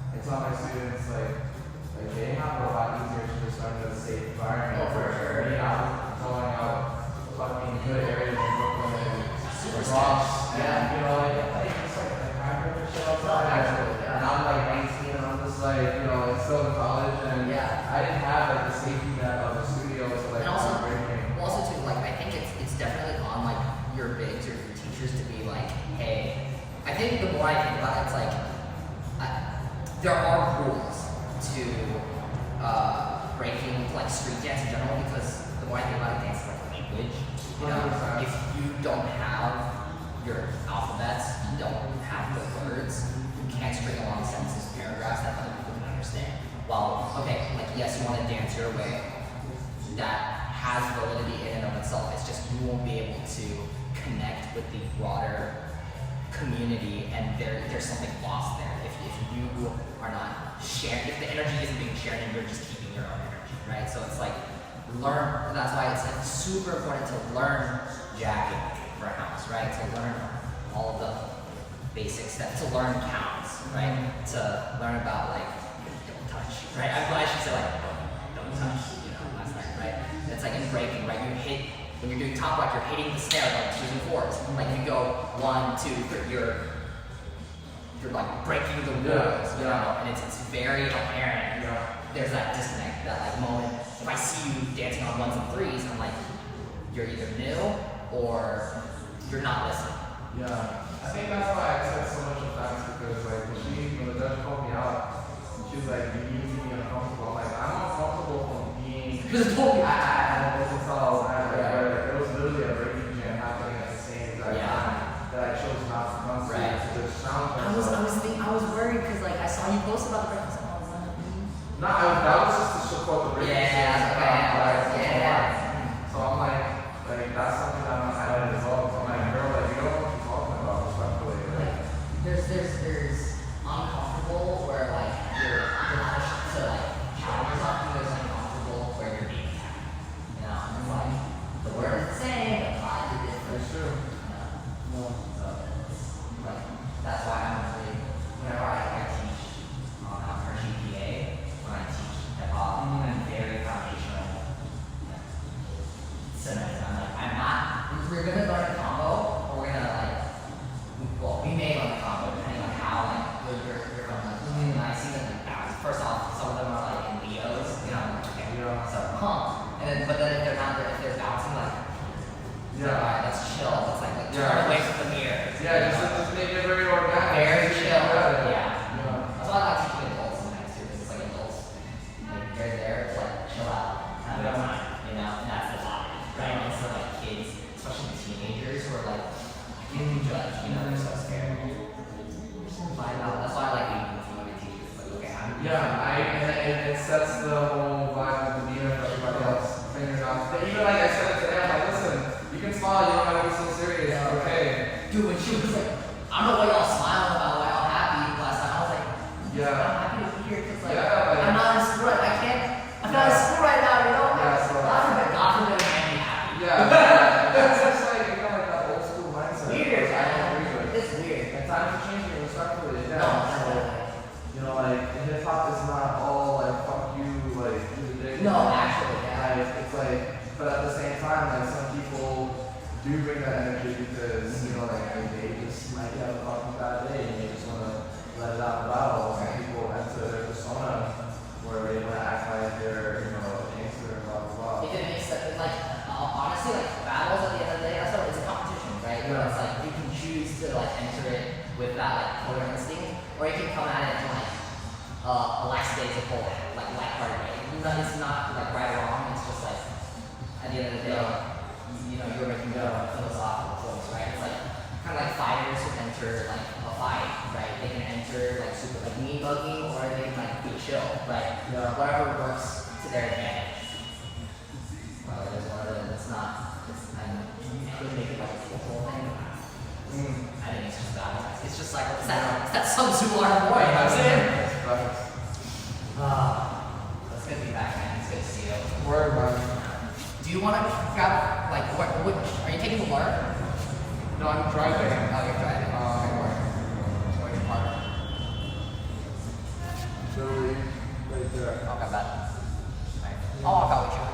I tell my students like they have it a lot easier to just learn in a safe environment. Oh, for sure. Me, I'm going out fucking good areas in Brooklyn and the Bronx, and you know, like just like I'm pretty shit outside. And I'm like 19 and I'm just like, you know, still in college, and I didn't have like the safety net of the studio to like also too, like I think it's definitely on like your bigs or your teachers to be like, hey, I think the more I think about it, it's like there are rules to breaking like street dance in general, because the more I think about it, dance is like a language. You know, if you don't have your alphabets, you don't have the words, you can't string along sentences, paragraphs that other people can understand. Well, okay, like yes, you want to dance your way. That has validity in and of itself. It's just you won't be able to connect with the broader community, and there's something lost there if you are not sharing, if the energy isn't being shared and you're just keeping your own energy, right? So it's like learn. That's why it's like super important to learn jacking for a house, right? To learn all of the basic steps, to learn counts, right? To learn about like don't touch, right? I should say like don't touch. Right? It's like in breaking, right? You hit, when you're doing top rock, you're hitting the snare like 2s and 4s. Like you go 1, 2, 3, you're like breaking the rules, you know? And it's very apparent. There's that disconnect, that like moment. If I see you dancing on 1s and 3s, I'm like, you're either new or you're not listening. Yeah, I think that's why I said so much offense, because like when the judge called me out, she was like, you need to be uncomfortable. I'm like, I'm uncomfortable from being. Because it's totally. It was literally a breaking jam happening at the same exact time that I chose not to come to. Right. To just sound I was worried because like I saw you post about the break. I was like, oh, no, that was just to support the breaking jam. So I'm like that's something that I'm highlighting as well. So I'm like, girl, like you don't know what you're talking about, respectfully. Like, there's uncomfortable where like you're pushed to like challenge something. There's uncomfortable where you're being attacked. You know, and it's like the word is the same, but applied to different. it's true. So like that's why I'm really, whenever I teach on our GPA, when I teach hip hop, I'm very foundational. I'm not, we're gonna learn a combo, or we're gonna like, well, we may learn a combo depending on how like good you're from like, and I see them like bounce. First off, some of them are like in Leos, you know, okay, so and then, but then if they're not, if they're bouncing like, alright, let's chill, let's like turn away from the mirrors. Just make it very organic. Very chill, That's why I like teaching adults sometimes too, because it's like adults, like they're there to like chill out, have a good time, you know, and that's the topic. Right, and so like kids, especially teenagers, who are like getting judged, you know, they're so scared. Find out. That's why I like being with my teachers. Like, okay, And it sets the whole vibe of the demeanor for everybody else. Figuring out time, like some people do bring that energy because you know, like they just might have a fucking bad day and they just want to let it out in battle. Some people enter their persona where they want to act like they're, you know, a gangster and blah blah blah. If it makes sense, like honestly, like battles at the end of the day, that's what it's a competition, right? Yeah. It's like you can choose to like enter it with that like killer instinct, or you can come at it in like a lackadaisical, like lighthearted way. It's not like right or wrong. It's just like at the end of the day, you know, you're making philosophical points, right? It's like kind of like fighters who enter like a fight, right? They can enter like super like mean bugging, or they can like be chill, right? Yeah. Whatever works to their advantage. Well, there's one of them that's not. You could make it like a football thing. I think it's just battle. It's just like it's that Sun Tzu art boy. You know what I'm saying? It's good to be back, man. It's good to see you. Word, man. Do you want to grab like what? Are you taking the learn? No, I'm driving. Oh, you're driving. Where's your partner? Literally right there. Okay, bad. I'll walk out with you.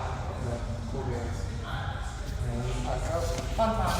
Yeah, cool beans. Fun time.